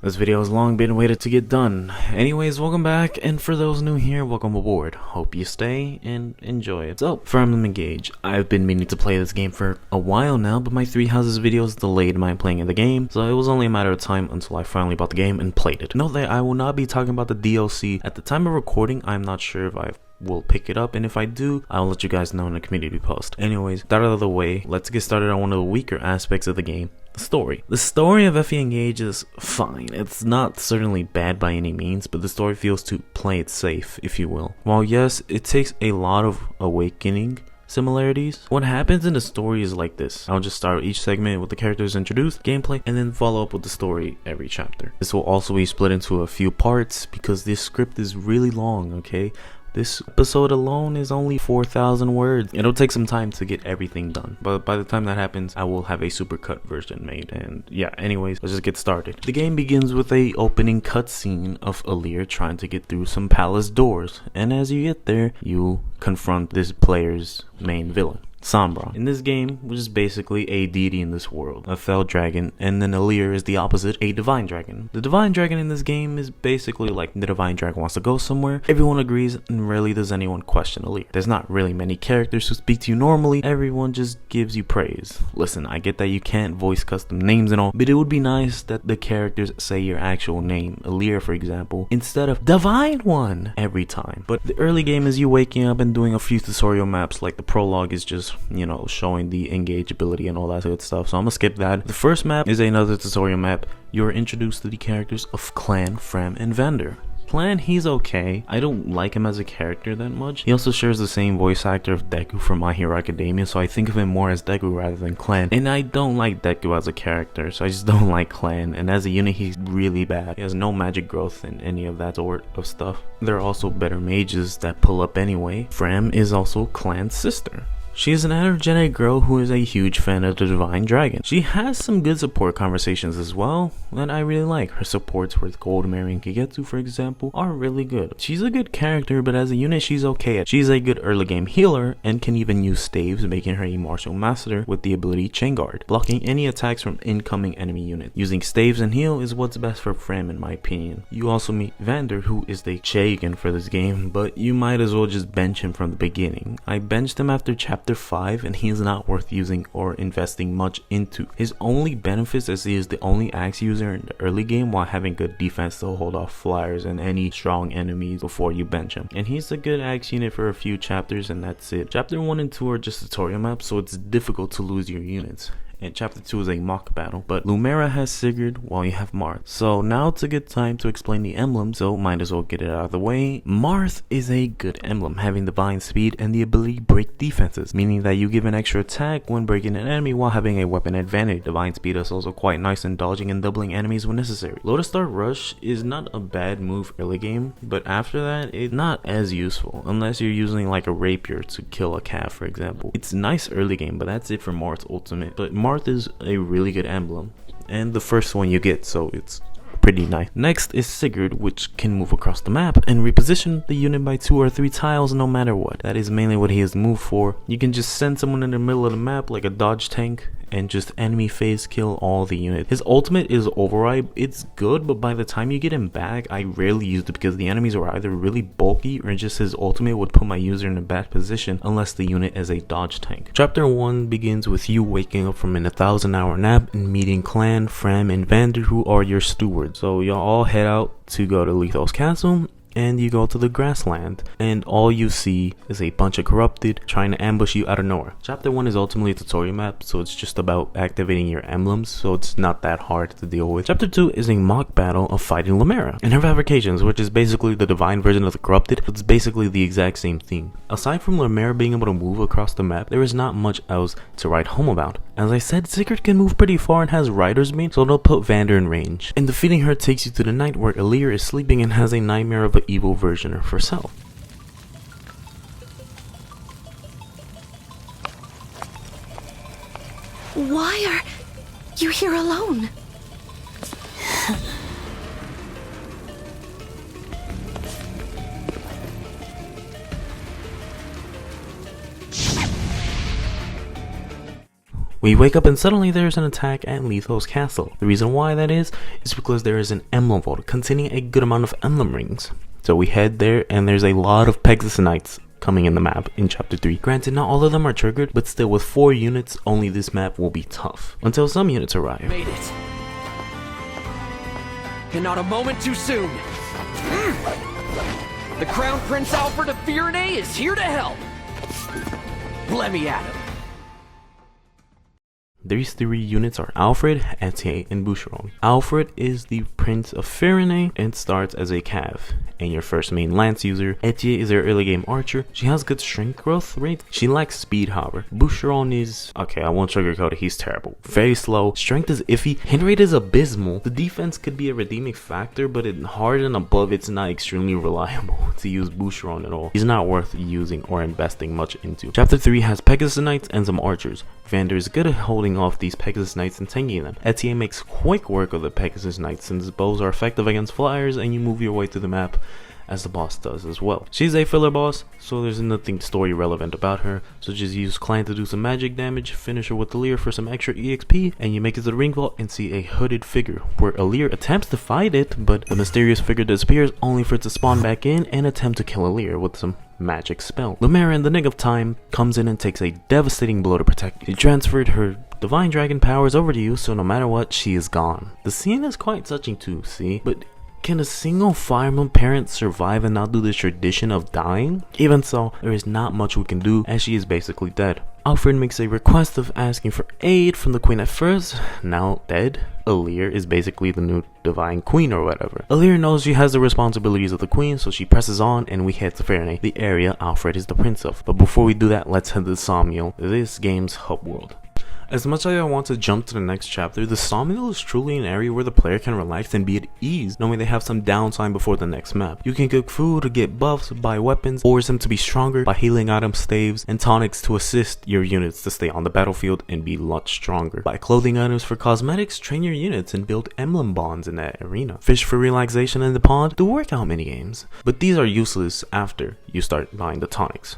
This video has long been waited to get done. Anyways, welcome back, and for those new here, welcome aboard. Hope you stay and enjoy it. So, for Emblem Engage, I've been meaning to play this game for a while now, but my Three Houses videos delayed my playing of the game, so it was only a matter of time until I finally bought the game and played it. Note that I will not be talking about the DLC. At the time of recording, I'm not sure if I will pick it up, and if I do, I'll let you guys know in the community post. Anyways, that out of the way, let's get started on one of the weaker aspects of the game. The story. The story of FE Engage is fine. It's not certainly bad by any means, but the story feels to play it safe, if you will. While yes, it takes a lot of awakening similarities, what happens in the story is like this. I'll just start each segment with the characters introduced, gameplay, and then follow up with the story every chapter. This will also be split into a few parts because this script is really long, okay? This episode alone is only 4,000 words. It'll take some time to get everything done, but by the time that happens, I will have a supercut version made. And yeah, anyways, let's just get started. The game begins with a opening cutscene of Alear trying to get through some palace doors, and as you get there, you confront this player's main villain, Sombra. In this game, which is basically a deity in this world, a fell dragon, and then Alear is the opposite, a divine dragon. The divine dragon in this game is basically like the divine dragon wants to go somewhere, everyone agrees, and rarely does anyone question Alear. There's not really many characters who speak to you normally, everyone just gives you praise. Listen, I get that you can't voice custom names and all, but it would be nice that the characters say your actual name, Alear for example, instead of Divine One every time. But the early game is you waking up and doing a few tutorial maps, like the prologue is just, you know, showing the engage ability and all that good stuff, so I'm gonna skip that. The first map is another tutorial map. You're introduced to the characters of Clan, Fram, and Vander. Clan, he's okay. I don't like him as a character that much. He also shares the same voice actor of Deku from My Hero Academia, so I think of him more as Deku rather than Clan. And I don't like Deku as a character, so I just don't like Clan. And as a unit, he's really bad. He has no magic growth in any of that sort of stuff. There are also better mages that pull up anyway. Fram is also Clan's sister. She is an energetic girl who is a huge fan of the Divine Dragon. She has some good support conversations as well that I really like. Her supports with Goldmary and Kagetsu, for example, are really good. She's a good character, but as a unit she's okay at. She's a good early game healer and can even use staves, making her a martial master with the ability Chain Guard, blocking any attacks from incoming enemy units. Using staves and heal is what's best for Fram in my opinion. You also meet Vander, who is the Shagan for this game, but you might as well just bench him from the beginning. I benched him after chapter 5 and he is not worth using or investing much into. His only benefits is he is the only axe user in the early game while having good defense to hold off flyers and any strong enemies before you bench him. And he's a good axe unit for a few chapters and that's it. Chapter 1 and 2 are just tutorial maps, so it's difficult to lose your units. And chapter 2 is a mock battle, but Lumera has Sigurd while you have Marth. So now it's a good time to explain the emblem, so might as well get it out of the way. Marth is a good emblem, having divine speed and the ability to break defenses, meaning that you give an extra attack when breaking an enemy while having a weapon advantage. Divine speed is also quite nice in dodging and doubling enemies when necessary. Lotus Star Rush is not a bad move early game, but after that it's not as useful unless you're using like a rapier to kill a calf, for example. It's nice early game, but that's it for Marth's ultimate. But Marth is a really good emblem and the first one you get, so it's pretty nice. Next is Sigurd, which can move across the map and reposition the unit by 2 or 3 tiles no matter what. That is mainly what he is moved for. You can just send someone in the middle of the map like a dodge tank and just enemy phase kill all the units. His ultimate is Override. It's good, but by the time you get him back, I rarely used it because the enemies are either really bulky or just his ultimate would put my user in a bad position unless the unit is a dodge tank. Chapter 1 begins with you waking up from an 1,000-hour nap and meeting Clan, Fram, and Vander, who are your stewards. So y'all all head out to go to Lethos Castle, and you go to the grassland and all you see is a bunch of corrupted trying to ambush you out of nowhere. Chapter 1 is ultimately a tutorial map, so it's just about activating your emblems, so it's not that hard to deal with. Chapter 2 is a mock battle of fighting Lumera and her fabrications, which is basically the divine version of the corrupted. It's basically the exact same thing. Aside from Lumera being able to move across the map, there is not much else to write home about. As I said, Sigurd can move pretty far and has Rider's Mane, so they'll put Vander in range. And defeating her takes you to the night where Alear is sleeping and has a nightmare of an evil version of herself. Why are you here alone? We wake up and suddenly there's an attack at Letho's castle. The reason why that is because there is an Emblem vault containing a good amount of Emblem rings. So we head there and there's a lot of Pegasus Knights coming in the map in chapter 3. Granted, not all of them are triggered, but still with 4 units, only this map will be tough. Until some units arrive. Made it. And not a moment too soon. The Crown Prince Alfred of Firenze is here to help. Let me at him. These 3 units are Alfred, Etienne, and Boucheron. Alfred is the Prince of Firenze and starts as a cav, and your first main lance user. Etienne is your early game archer. She has good strength growth rate. She lacks speed, however. Boucheron is, okay, I won't sugarcoat it, he's terrible. Very slow, strength is iffy, hit rate is abysmal. The defense could be a redeeming factor, but in hard and above, it's not extremely reliable to use Boucheron at all. He's not worth using or investing much into. Chapter 3 has Pegasus Knights and some archers. Vander is good at holding off these Pegasus Knights and tanking them. Etienne makes quick work of the Pegasus Knights since bows are effective against flyers and you move your way through the map as the boss does as well. She's a filler boss, so there's nothing story relevant about her, so just use Clan to do some magic damage, finish her with Alir for some extra EXP, and you make it to the ring vault and see a hooded figure, where Alir attempts to fight it, but the mysterious figure disappears only for it to spawn back in and attempt to kill Alir with some magic spell. Lumera, in the nick of time, comes in and takes a devastating blow to protect you. She transferred her divine dragon powers over to you, so no matter what, she is gone. The scene is quite touching too, see? But can a single Fire Emblem parent survive and not do the tradition of dying? Even so, there is not much we can do as she is basically dead. Alfred makes a request of asking for aid from the queen at first, now dead. Alir is basically the new divine queen or whatever. Alir knows she has the responsibilities of the queen, so she presses on and we head to Firenze, the area Alfred is the prince of. But before we do that, let's head to Somniel, this game's hub world. As much as I want to jump to the next chapter, the Somniel is truly an area where the player can relax and be at ease, knowing they have some downtime before the next map. You can cook food to get buffs, buy weapons, ores them to be stronger, buy healing items, staves, and tonics to assist your units to stay on the battlefield and be much stronger. Buy clothing items for cosmetics, train your units, and build emblem bonds in that arena. Fish for relaxation in the pond, do workout minigames. But these are useless after you start buying the tonics.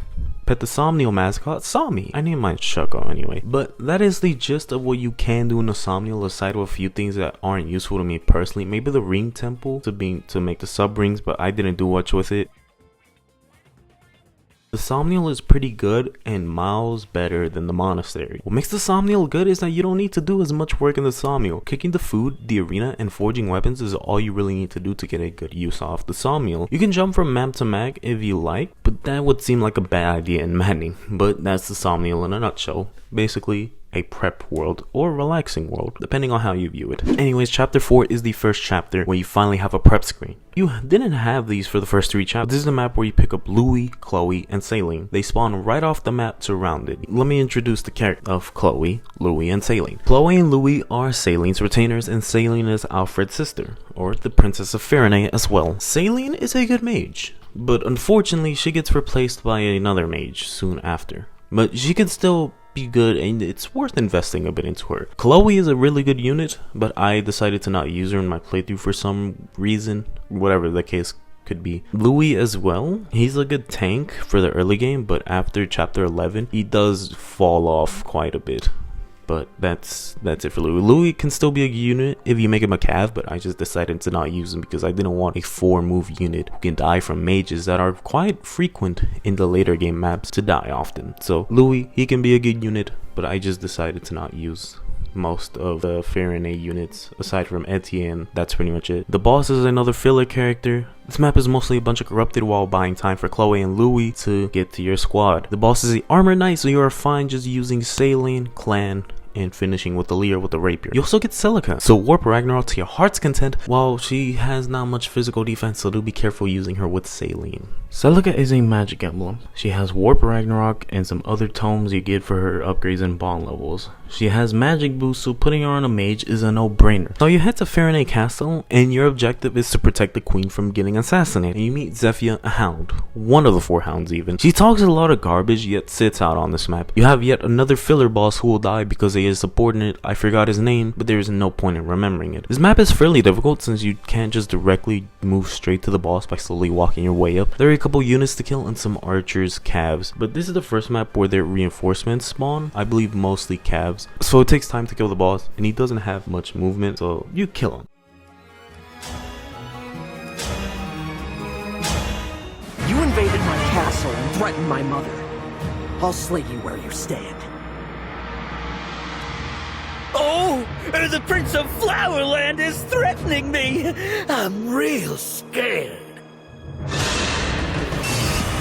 Pet the Somniel mascot, Sami. I named mine Shuko anyway. But that is the gist of what you can do in the Somniel, aside of a few things that aren't useful to me personally. Maybe the ring temple to make the sub rings, but I didn't do much with it. The Somniel is pretty good and miles better than the monastery. What makes the Somniel good is that you don't need to do as much work in the Somniel. Cooking the food, the arena, and forging weapons is all you really need to do to get a good use off the Somniel. You can jump from map to map if you like, but that would seem like a bad idea in maddening. But that's the Somniel in a nutshell. Basically, a prep world or relaxing world, depending on how you view it. Anyways, chapter 4 is the first chapter where you finally have a prep screen. You didn't have these for the first 3 chapters. This is the map where you pick up Louis, Chloe, and Celine. They spawn right off the map surrounded. Let me introduce the character of Chloe, Louis, and Celine. Chloe and Louis are Celine's retainers, and Celine is Alfred's sister, or the Princess of Firenze as well. Celine is a good mage, but unfortunately she gets replaced by another mage soon after. But she can still be good, and it's worth investing a bit into her. Chloe is a really good unit, but I decided to not use her in my playthrough for some reason, whatever the case could be. Louis as well, he's a good tank for the early game, but after chapter 11 he does fall off quite a bit. But that's it for Louis. Louis can still be a unit if you make him a cav, but I just decided to not use him because I didn't want a 4-move unit who can die from mages that are quite frequent in the later game maps to die often. So Louis, he can be a good unit, but I just decided to not use most of the Firenze units aside from Etienne. That's pretty much it. The boss is another filler character. This map is mostly a bunch of corrupted while buying time for Chloe and Louis to get to your squad. The boss is the armor knight, so you are fine just using Celine, Clan, and finishing with the Lear with the rapier. You also get Celica, so warp Ragnarok to your heart's content. While she has not much physical defense, so do be careful using her with Celine. Celica is a magic emblem. She has warp Ragnarok and some other tomes you get for her upgrades and bond levels. She has magic boost, so putting her on a mage is a no-brainer. So you head to Firenze Castle, and your objective is to protect the queen from getting assassinated. And you meet Zephyr, a hound, one of the 4 hounds even. She talks a lot of garbage, yet sits out on this map. You have yet another filler boss who will die because he is subordinate. I forgot his name, but there is no point in remembering it. This map is fairly difficult since you can't just directly move straight to the boss by slowly walking your way up. There are couple units to kill and some archers, calves, but this is the first map where their reinforcements spawn. I believe mostly calves, so it takes time to kill the boss, and he doesn't have much movement, so you kill him. You invaded my castle and threatened my mother. I'll slay you where you stand. Oh, the Prince of Flowerland is threatening me. I'm real scared.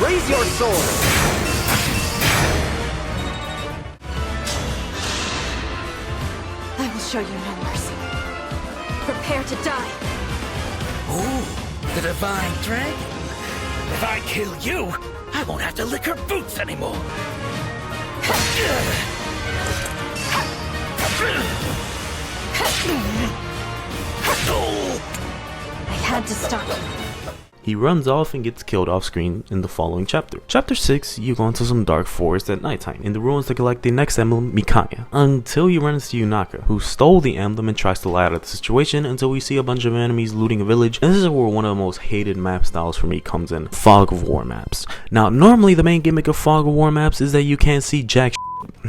Raise your sword! I will show you no mercy. Prepare to die. Ooh, the Divine Dragon. If I kill you, I won't have to lick her boots anymore. I had to stop you. He runs off and gets killed off screen in the following chapter. Chapter 6, you go into some dark forest at nighttime, in the ruins to collect the next emblem, Mikaya, until you run into Yunaka, who stole the emblem and tries to lie out of the situation until we see a bunch of enemies looting a village, and this is where one of the most hated map styles for me comes in, Fog of War maps. Now, normally the main gimmick of Fog of War maps is that you can't see jack shit.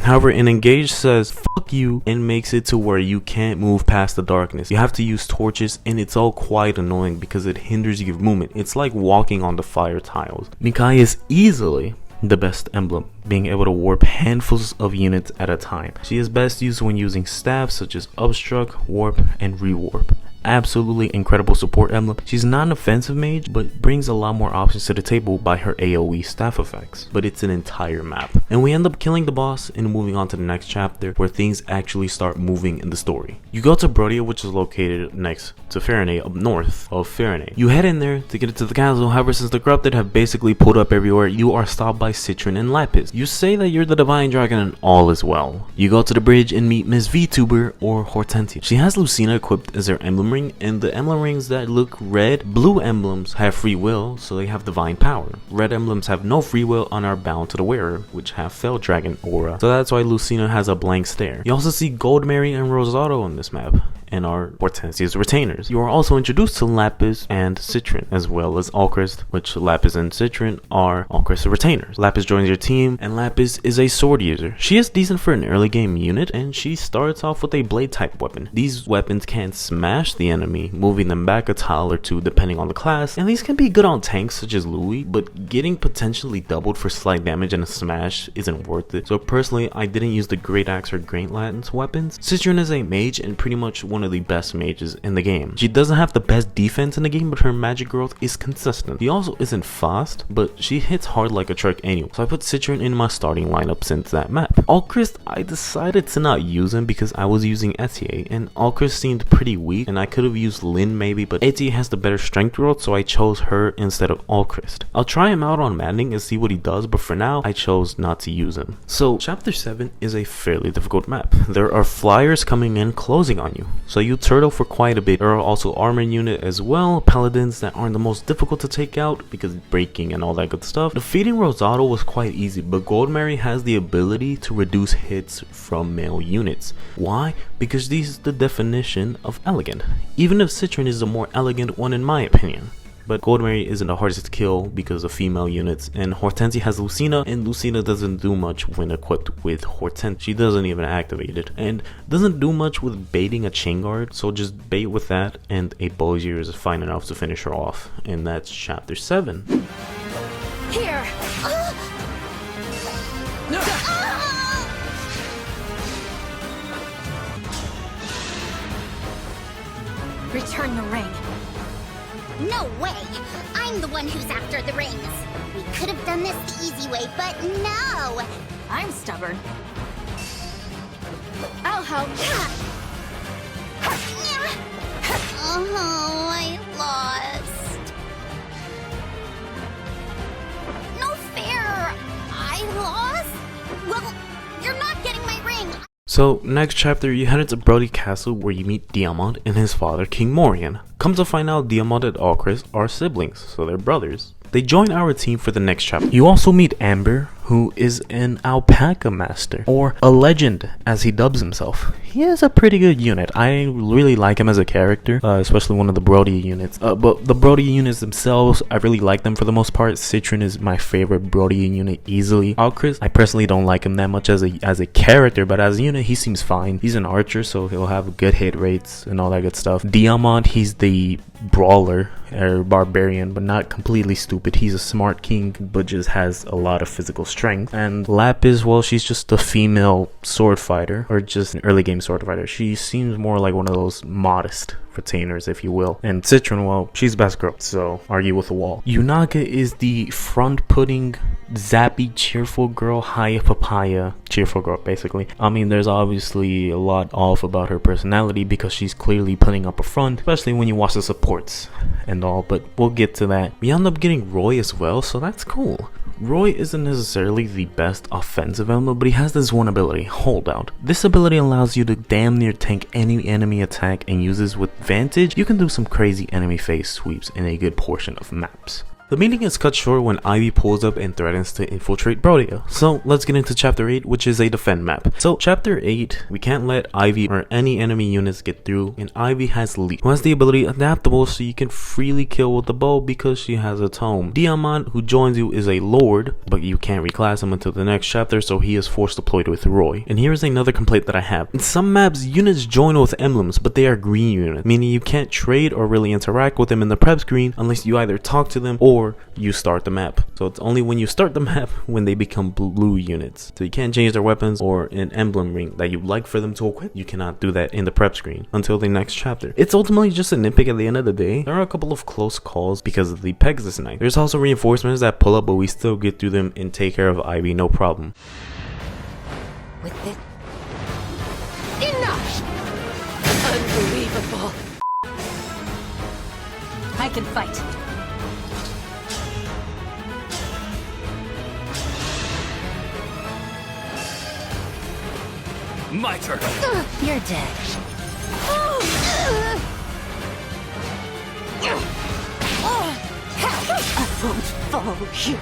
However, an Engage says fuck you and makes it to where you can't move past the darkness. You have to use torches, and it's all quite annoying because it hinders your movement. It's like walking on the fire tiles. Mikaya is easily the best emblem, being able to warp handfuls of units at a time. She is best used when using staffs such as obstruct, warp, and rewarp. Absolutely incredible support emblem. She's not an offensive mage, but brings a lot more options to the table by her AoE staff effects, but it's an entire map. And we end up killing the boss and moving on to the next chapter where things actually start moving in the story. You go to Brodia, which is located next to Farinay, up north of Farinay. You head in there to get into the castle. However, since the corrupted have basically pulled up everywhere, you are stopped by Citron and Lapis. You say that you're the Divine Dragon and all is well. You go to the bridge and meet Miss VTuber, or Hortensia. She has Lucina equipped as her emblem ring, and the emblem rings that look red, blue emblems have free will, so they have divine power. Red emblems have no free will and are bound to the wearer, which have Fell Dragon aura, so that's why Lucina has a blank stare. You also see Gold Mary and Rosado on this map, and are Hortensia's retainers. You are also introduced to Lapis and Citron, as well as Alcrest, which Lapis and Citron are Alcrest's retainers. Lapis joins your team, and Lapis is a sword user. She is decent for an early game unit, and she starts off with a blade type weapon. These weapons can smash the enemy, moving them back a tile or two depending on the class, and these can be good on tanks such as Louis, but getting potentially doubled for slight damage and a smash isn't worth it. So personally, I didn't use the Great Axe or Great Lance weapons. Citron is a mage and pretty much one of the best mages in the game. She doesn't have the best defense in the game, but her magic growth is consistent. She also isn't fast, but she hits hard like a truck anyway, so I put Citron in my starting lineup since that map. Alcrest, I decided to not use him because I was using Etier, and Alcrest seemed pretty weak, and I could have used Lynn maybe, but Etier has the better strength growth, so I chose her instead of Alcrest. I'll try him out on Maddening and see what he does, but for now, I chose not to use him. So, Chapter 7 is a fairly difficult map. There are flyers coming in closing on you, so you turtle for quite a bit. There are also armor unit as well, paladins that aren't the most difficult to take out because breaking and all that good stuff. Defeating Rosado was quite easy, but Gold Mary has the ability to reduce hits from male units. Why? Because this is the definition of elegant, even if Citron is the more elegant one in my opinion. But Gold Mary isn't the hardest to kill because of female units, and Hortensia has Lucina, and Lucina doesn't do much when equipped with Hortensia. She doesn't even activate it, and doesn't do much with baiting a chain guard, so just bait with that, and a Bozier is fine enough to finish her off, and that's Chapter 7. Here! Return the ring. No way! I'm the one who's after the rings. We could have done this the easy way, but no! I'm stubborn. I'll help. Oh, I lost. No fair! I lost? Well, you're not getting my ring. So, next chapter, you head into Brody Castle where you meet Diamond and his father, King Morian. Come to find out, Diamond and Alcrest are siblings, so they're brothers. They join our team for the next chapter. You also meet Amber, who is an alpaca master, or a legend as he dubs himself. He is a pretty good unit. I really like him as a character, especially one of the Brody units. But the Brody units themselves, I really like them for the most part. Citron is my favorite Brody unit easily. Alchris, I personally don't like him that much as a character, but as a unit, he seems fine. He's an archer, so he'll have good hit rates and all that good stuff. Diamond, he's the brawler or barbarian, but not completely stupid. He's a smart king, but just has a lot of physical strength. And Lapis, well, she's just a female sword fighter, or just an early game sword fighter. She seems more like one of those modest retainers, if you will. And Citron, well, she's the best girl, so argue with the wall. Yunaka is the front-putting, zappy, cheerful girl, high papaya, cheerful girl, basically. I mean, there's obviously a lot off about her personality because she's clearly putting up a front, especially when you watch the supports and all, but we'll get to that. We end up getting Roy as well, so that's cool. Roy isn't necessarily the best offensive emblem, but he has this one ability, Holdout. This ability allows you to damn near tank any enemy attack and uses with advantage. You can do some crazy enemy face sweeps in a good portion of maps. The meeting is cut short when Ivy pulls up and threatens to infiltrate Brodia. So let's get into chapter 8, which is a defend map. So chapter 8, we can't let Ivy or any enemy units get through, and Ivy has Leap, who has the ability Adaptable, so you can freely kill with the bow because she has a tome. Diamond, who joins you, is a lord, but you can't reclass him until the next chapter, so he is forced to deploy with Roy. And here's another complaint that I have. In some maps, units join with emblems, but they are green units, meaning you can't trade or really interact with them in the prep screen unless you either talk to them or you start the map. So it's only when you start the map when they become blue units. So you can't change their weapons or an emblem ring that you'd like for them to equip. You cannot do that in the prep screen until the next chapter. It's ultimately just a nitpick at the end of the day. There are a couple of close calls because of the Pegasus Knight. There's also reinforcements that pull up, but we still get through them and take care of Ivy no problem. With it. Enough! Unbelievable. I can fight. My turn. You're dead. I won't fall here.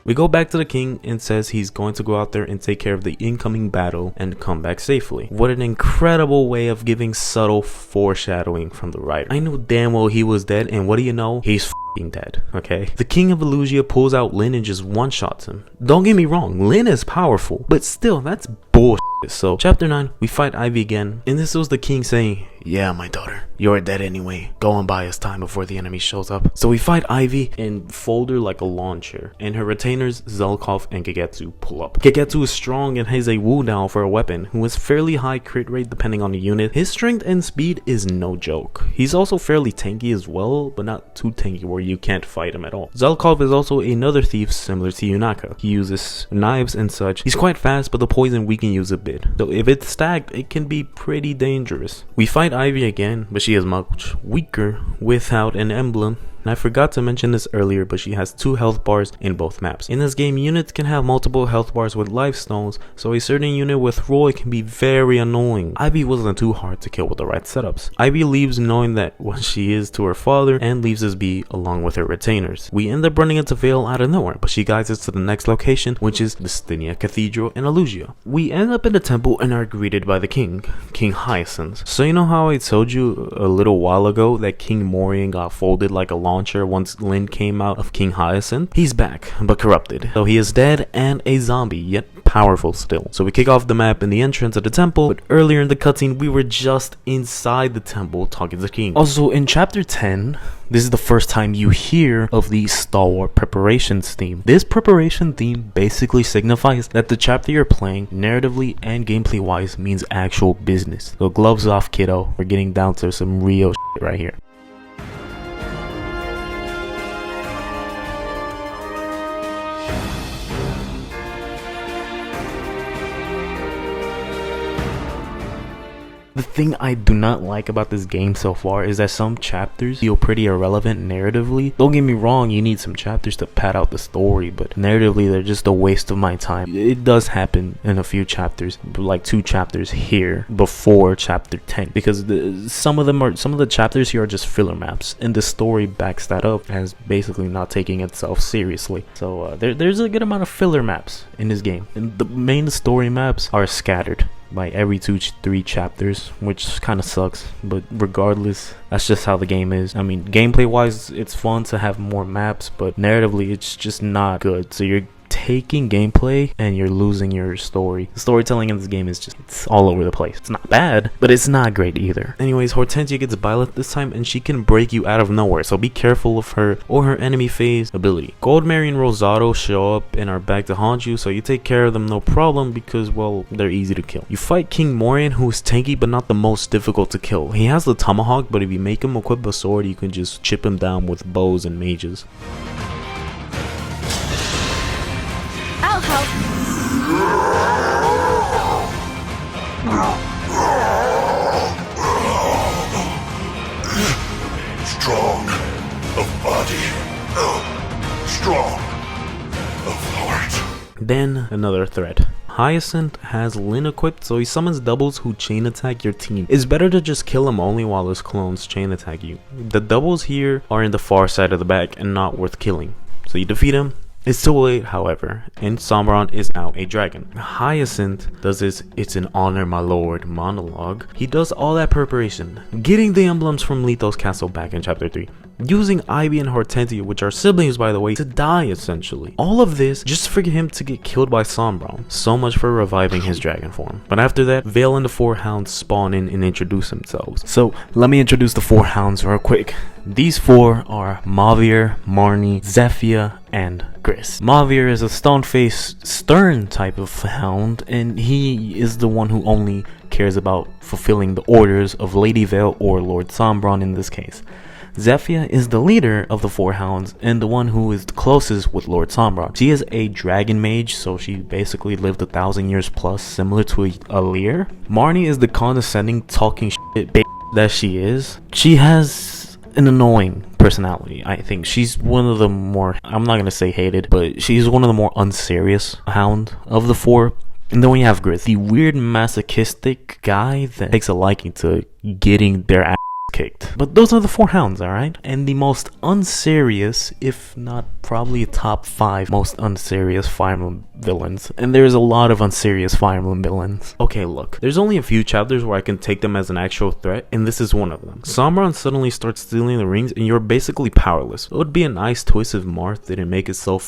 We go back to the king and says he's going to go out there and take care of the incoming battle and come back safely. What an incredible way of giving subtle foreshadowing from the writer. I knew damn well he was dead, and what do you know? He's f***ing dead, okay? The king of Illusia pulls out Lyn and just one-shots him. Don't get me wrong, Lyn is powerful, but still, that's bullshit. So, chapter 9, we fight Ivy again, and this was the king saying, "Yeah, my daughter, you're dead anyway. Go and buy us time before the enemy shows up." So we fight Ivy and fold her like a lawn chair, and her retainers, Zelkov and Gegetsu, pull up. Gegetsu is strong and has a Wu down for a weapon, who has fairly high crit rate depending on the unit. His strength and speed is no joke. He's also fairly tanky as well, but not too tanky where you can't fight him at all. Zelkov is also another thief similar to Yunaka. He uses knives and such. He's quite fast, but the poison we can use a bit. So if it's stacked, it can be pretty dangerous. We fight Ivy again, but she is much weaker without an emblem. And I forgot to mention this earlier, but she has 2 health bars in both maps. In this game, units can have multiple health bars with life stones, so a certain unit with Roy can be very annoying. Ivy wasn't too hard to kill with the right setups. Ivy leaves knowing that what she is to her father and leaves us be along with her retainers. We end up running into Vale out of nowhere, but she guides us to the next location, which is the Stynia Cathedral in Illusia. We end up in the temple and are greeted by the king, King Hyacinth. So you know how I told you a little while ago that King Morian got folded like a launcher once Lyn came out of King Hyacinth? He's back, but corrupted. So he is dead and a zombie, yet powerful still. So we kick off the map in the entrance of the temple, but earlier in the cutscene we were just inside the temple talking to the king. Also in chapter 10, this is the first time you hear of the stalwart preparations theme. This preparation theme basically signifies that the chapter you're playing, narratively and gameplay wise, means actual business. So gloves off, kiddo. We're getting down to some real shit right here. The thing I do not like about this game so far is that some chapters feel pretty irrelevant narratively. Don't get me wrong, you need some chapters to pad out the story, but narratively they're just a waste of my time. It does happen in a few chapters, like 2 chapters here before chapter 10, because some of the chapters here are just filler maps, and the story backs that up as basically not taking itself seriously. So there's a good amount of filler maps in this game, and the main story maps are scattered by every 2-3 chapters, which kind of sucks, but regardless, that's just how the game is. I mean, gameplay wise it's fun to have more maps, but narratively it's just not good. So you're taking gameplay and you're losing your story. The storytelling in this game is just, it's all over the place. It's not bad, but it's not great either. Anyways, Hortensia gets Byleth this time, and she can break you out of nowhere, so be careful of her or her enemy phase ability. Goldmary and Rosado show up and are back to haunt you, so you take care of them no problem because, well, they're easy to kill. You fight King Morian, who is tanky but not the most difficult to kill. He has the tomahawk, but if you make him equip a sword, you can just chip him down with bows and mages. I'll help. Strong of body, strong of heart. Then another threat. Hyacinth has Lyn equipped, so he summons doubles who chain attack your team. It's better to just kill him only while his clones chain attack you. The doubles here are in the far side of the back and not worth killing, so you defeat him. It's too late, however, and Sombron is now a dragon. Hyacinth does his "It's an honor, my lord" monologue. He does all that preparation, getting the emblems from Leto's castle back in chapter 3, using Ivy and Hortensia, which are siblings by the way, to die essentially. All of this just for him to get killed by Sombron. So much for reviving his dragon form. But after that, Vale and the 4 hounds spawn in and introduce themselves. So let me introduce the 4 hounds real quick. These 4 are Mavir, Marnie, Zephyr, and Gris. Mavir is a stone-faced, stern type of hound, and he is the one who only cares about fulfilling the orders of Lady Vale or Lord Sombron in this case. Zephyr is the leader of the 4 hounds and the one who is the closest with Lord Sombron. She is a dragon mage, so she basically lived 1,000 years plus, similar to a Lear. Marnie is the condescending, talking shit that she is. She has an annoying personality. I think she's one of the more, I'm not gonna say hated, but she's one of the more unserious hound of the 4. And then we have Gris, the weird masochistic guy that takes a liking to getting their ass kicked. But those are the 4 hounds, alright? And the most unserious, if not probably top 5 most unserious Fire Emblem villains. And there's a lot of unserious Fire Emblem villains. Okay, look, there's only a few chapters where I can take them as an actual threat, and this is one of them. Sombron suddenly starts stealing the rings and you're basically powerless. It would be a nice twist if Marth didn't make it so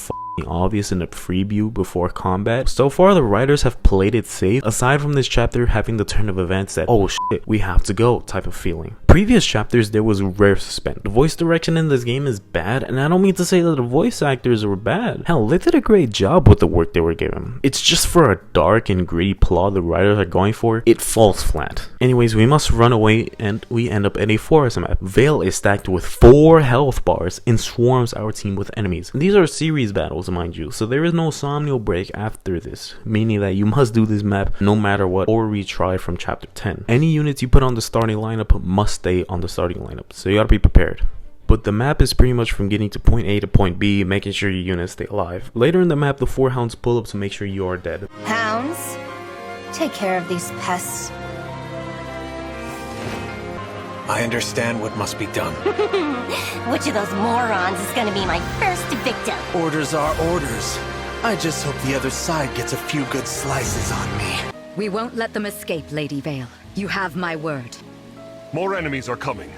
obvious in the preview before combat. So far the writers have played it safe, aside from this chapter having the turn of events that, oh shit, we have to go type of feeling. Previous chapters there was rare suspense. The voice direction in this game is bad, and I don't mean to say that the voice actors were bad. Hell, they did a great job with the work they were given. It's just for a dark and gritty plot the writers are going for, it falls flat. Anyways, we must run away and we end up at a forest map. Vale is stacked with 4 health bars and swarms our team with enemies. These are series battles, mind you, so there is no somnial break after this, meaning that you must do this map no matter what or retry from chapter 10. Any units you put on the starting lineup must stay on the starting lineup, so you gotta be prepared. But the map is pretty much from getting to point A to point B, making sure your units stay alive. Later in the map, the 4 hounds pull up to make sure you are dead. Hounds, take care of these pests. I understand what must be done. Which of those morons is gonna be my first victim? Orders are orders. I just hope the other side gets a few good slices on me. We won't let them escape, Lady Vale. You have my word. More enemies are coming.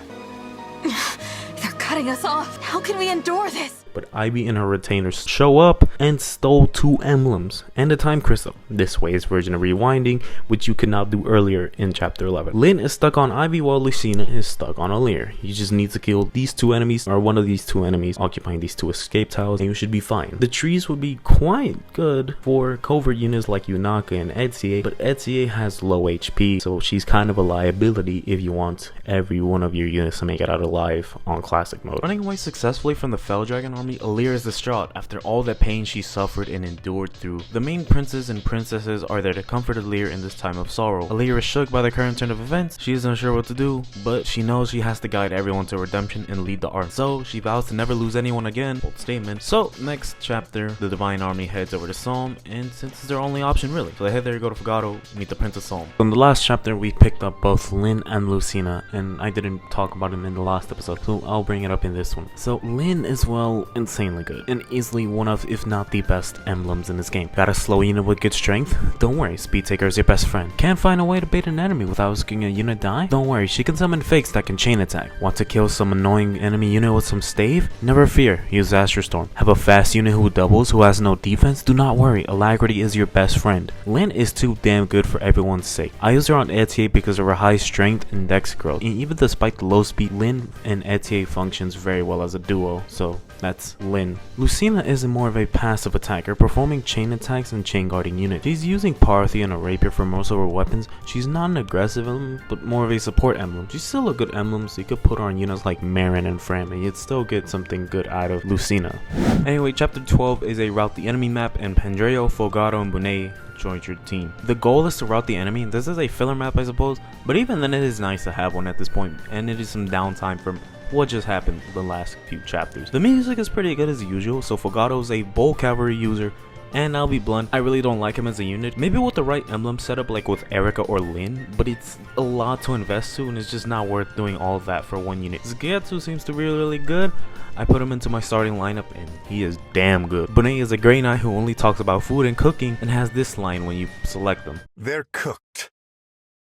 They're cutting us off. How can we endure this? But Ivy and her retainers show up and stole 2 emblems and a time crystal. This way is version of rewinding, which you could not do earlier in chapter 11. Lyn is stuck on Ivy while Lucina is stuck on Alir. You just need to kill these 2 enemies, or one of these 2 enemies occupying these 2 escape tiles, and you should be fine. The trees would be quite good for covert units like Yunaka and Etsie, but Etsie has low HP, so she's kind of a liability if you want every one of your units to make it out alive on classic mode. Running away successfully from the Fell Dragon army army, Alear is distraught after all the pain she suffered and endured through. The main princes and princesses are there to comfort Alear in this time of sorrow. Alear is shook by the current turn of events. She is unsure what to do, but she knows she has to guide everyone to redemption and lead the army. So she vows to never lose anyone again. Bold statement. So next chapter, the Divine Army heads over to Salm, and since it's their only option really, so they head there, go to Fogado, meet the Prince of Salm. In the last chapter, we picked up both Lyn and Lucina, and I didn't talk about him in the last episode, so I'll bring it up in this one. So Lyn is, well, insanely good, and easily one of, if not the best emblems in this game. Got a slow unit with good strength? Don't worry, Speed Taker is your best friend. Can't find a way to bait an enemy without risking a unit die? Don't worry, she can summon fakes that can chain attack. Want to kill some annoying enemy unit with some stave? Never fear, use Astro Storm. Have a fast unit who doubles, who has no defense? Do not worry, Alacrity is your best friend. Lyn is too damn good for everyone's sake. I use her on Etier because of her high strength and dex growth, and even despite the low speed, Lyn and Etier functions very well as a duo, so that's Lyn. Lucina is more of a passive attacker, performing chain attacks and chain guarding units. She's using Parthy and a rapier for most of her weapons. She's not an aggressive emblem, but more of a support emblem. She's still a good emblem, so you could put her on units like Marin and Fram, and you'd still get something good out of Lucina. Anyway, chapter 12 is a route the enemy map, and Pandreo, Fogado, and Bunet joined your team. The goal is to route the enemy. This is a filler map, I suppose, but even then it is nice to have one at this point, and it is some downtime from what just happened the last few chapters. The music is pretty good as usual, so Fogado is a bold cavalry user, and I'll be blunt, I really don't like him as a unit. Maybe with the right emblem setup like with Erica or Lyn, but it's a lot to invest to and it's just not worth doing all of that for one unit. Zgetsu seems to be really good. I put him into my starting lineup and he is damn good. Bunet is a Grey Knight who only talks about food and cooking and has this line when you select them. They're cooked.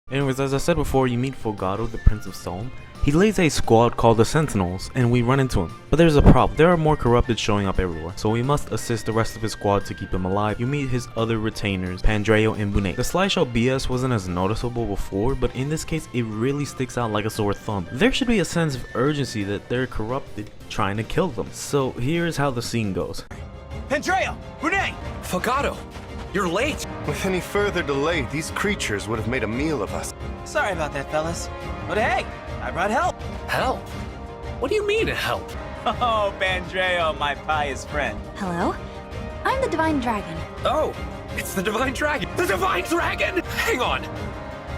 Anyways, as I said before, you meet Fogado, the Prince of Salm. He leads a squad called the Sentinels, and we run into him. But there's a problem. There are more corrupted showing up everywhere, so we must assist the rest of his squad to keep him alive. You meet his other retainers, Pandreo and Bunet. The slideshow BS wasn't as noticeable before, but in this case, it really sticks out like a sore thumb. There should be a sense of urgency that they're corrupted, trying to kill them. So here's how the scene goes. Pandreo! Bunet! Fogado! You're late! With any further delay, these creatures would have made a meal of us. Sorry about that, fellas. But hey, I brought help. Help? What do you mean, help? Oh, Pandreo, my pious friend. Hello? I'm the Divine Dragon. Oh, it's the Divine Dragon! The Divine Dragon! Hang on!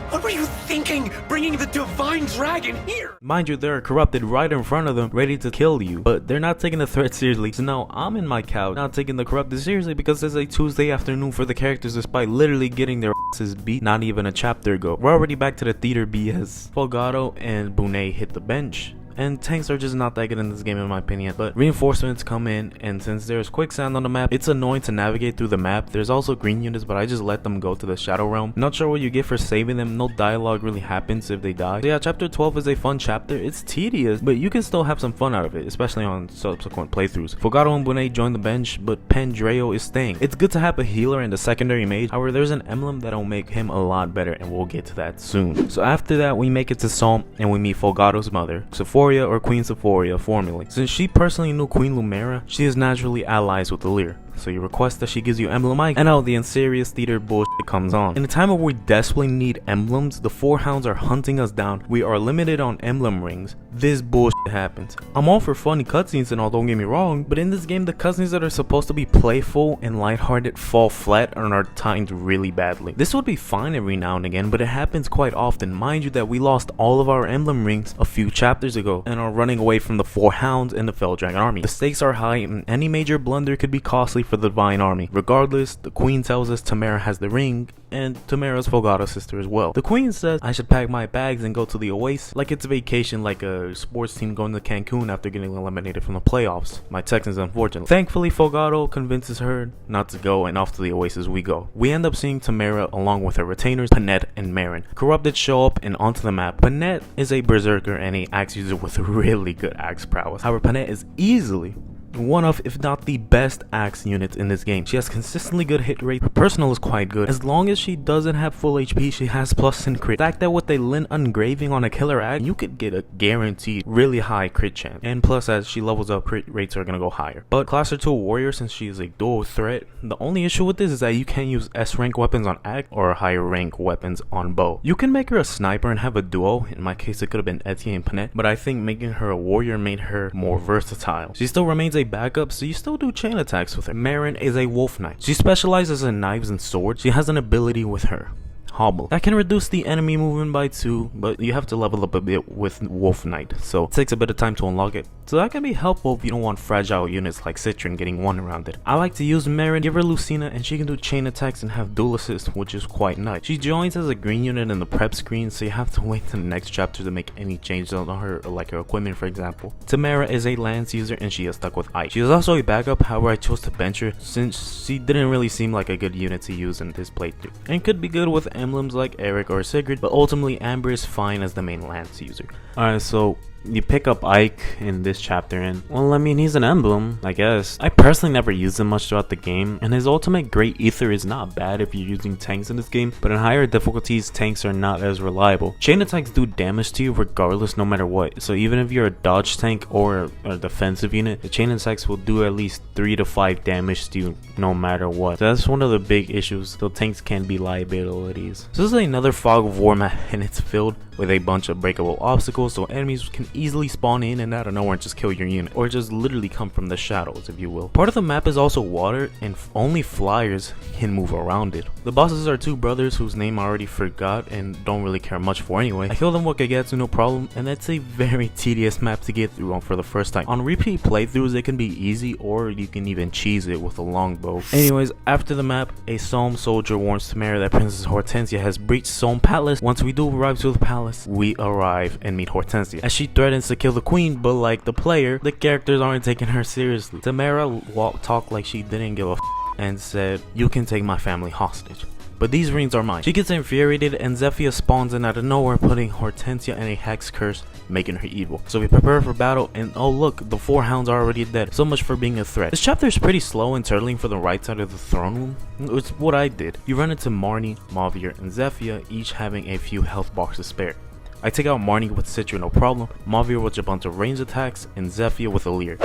What were you thinking, bringing the Divine Dragon here? Mind you, they're corrupted right in front of them, ready to kill you, but they're not taking the threat seriously. So now I'm in my couch, not taking the corrupted seriously because it's a Tuesday afternoon for the characters despite literally getting their asses beat not even a chapter ago. We're already back to the theater BS. Fogado and Bunet hit the bench. And tanks are just not that good in this game in my opinion, but reinforcements come in, and since there's quicksand on the map, it's annoying to navigate through the map. There's also green units, but I just let them go to the Shadow Realm. Not sure what you get for saving them. No dialogue really happens if they die. So yeah, chapter 12 is a fun chapter. It's tedious, but you can still have some fun out of it, especially on subsequent playthroughs. Fogado and Bunet join the bench, but Pandreo is staying. It's good to have a healer and a secondary mage. However, there's an emblem that'll make him a lot better, and we'll get to that soon. So after that, we make it to Salm, and we meet Fogado's mother, Sephora, or Queen Sephora formerly. Since she personally knew Queen Lumera, she is naturally allies with Alear. So you request that she gives you emblem icon, and now the unserious theater bullshit comes on. In a time where we desperately need emblems, the four hounds are hunting us down, we are limited on emblem rings, this bullshit happens. I'm all for funny cutscenes and all, don't get me wrong, but in this game the cutscenes that are supposed to be playful and lighthearted fall flat and are timed really badly. This would be fine every now and again, but it happens quite often. Mind you that we lost all of our emblem rings a few chapters ago and are running away from the four hounds and the Fell Dragon army. The stakes are high and any major blunder could be costly for the Divine Army. Regardless, the Queen tells us Tamara has the ring, and Tamara's Fogado's sister as well. The Queen says I should pack my bags and go to the Oasis like it's a vacation, like a sports team going to Cancun after getting eliminated from the playoffs. My Texans, unfortunately. Thankfully, Fogado convinces her not to go, and off to the Oasis we go. We end up seeing Tamara along with her retainers, Panette and Marin. Corrupted show up and onto the map. Panette is a berserker and a axe user with really good axe prowess. However, Panette is easily one of, if not the best axe units in this game. She has consistently good hit rate, her personal is quite good. As long as she doesn't have full HP, she has plus in crit. The fact that with a Lyn engraving on a killer axe, you could get a guaranteed really high crit chance. And plus, as she levels up, crit rates are gonna go higher. But class her to a warrior, since she is a dual threat, the only issue with this is that you can't use S rank weapons on axe or higher rank weapons on bow. You can make her a sniper and have a duo. In my case, it could have been Etier and Panette, but I think making her a warrior made her more versatile. She still remains a backup, so you still do chain attacks with her. Marin is a wolf knight. She specializes in knives and swords. She has an ability with her, Hobble, that can reduce the enemy movement by 2, but you have to level up a bit with Wolf Knight, so it takes a bit of time to unlock it. So that can be helpful if you don't want fragile units like Citron getting one around it. I like to use Marin, give her Lucina, and she can do chain attacks and have dual assist, which is quite nice. She joins as a green unit in the prep screen, so you have to wait till the next chapter to make any changes on her, like her equipment for example. Tamara is a lance user and she is stuck with Ike. She is also a backup, however I chose to bench her since she didn't really seem like a good unit to use in this playthrough, and could be good with emblems like Eric or Sigrid, but ultimately Amber is fine as the main lance user. Alright, so you pick up Ike in this chapter, and well, I mean, he's an emblem, I guess. I personally never used him much throughout the game, and his ultimate Great Ether is not bad if you're using tanks in this game, but in higher difficulties, tanks are not as reliable. Chain attacks do damage to you regardless, no matter what, so even if you're a dodge tank or a defensive unit, the chain attacks will do at least 3 to 5 damage to you no matter what. So that's one of the big issues, though tanks can be liabilities. So this is another Fog of War map, and it's filled with a bunch of breakable obstacles, so enemies can easily spawn in and out of nowhere and just kill your unit, or just literally come from the shadows, if you will. Part of the map is also water, and only flyers can move around it. The bosses are 2 brothers whose name I already forgot and don't really care much for anyway. I kill them with Kagetsu no problem, and that's a very tedious map to get through for the first time. On repeat playthroughs it can be easy, or you can even cheese it with a longbow. Anyways, after the map, a Somme soldier warns Tamara that Princess Hortensia has breached Somme Palace. Once we do arrive to the palace, we arrive and meet Hortensia, as she threatens to kill the queen, but like the player, the characters aren't taking her seriously. Tamara talked like she didn't give a f and said, "You can take my family hostage, but these rings are mine." She gets infuriated and Zephyr spawns in out of nowhere, putting Hortensia in a hex curse, making her evil. So we prepare for battle, and oh look, the 4 hounds are already dead. So much for being a threat. This chapter is pretty slow and turtling for the right side of the throne room. It's what I did. You run into Marnie, Mavier, and Zephyr, each having a few health bars to spare. I take out Marnie with Citra no problem, Mavier with a bunch of range attacks, and Zephyr with a leer.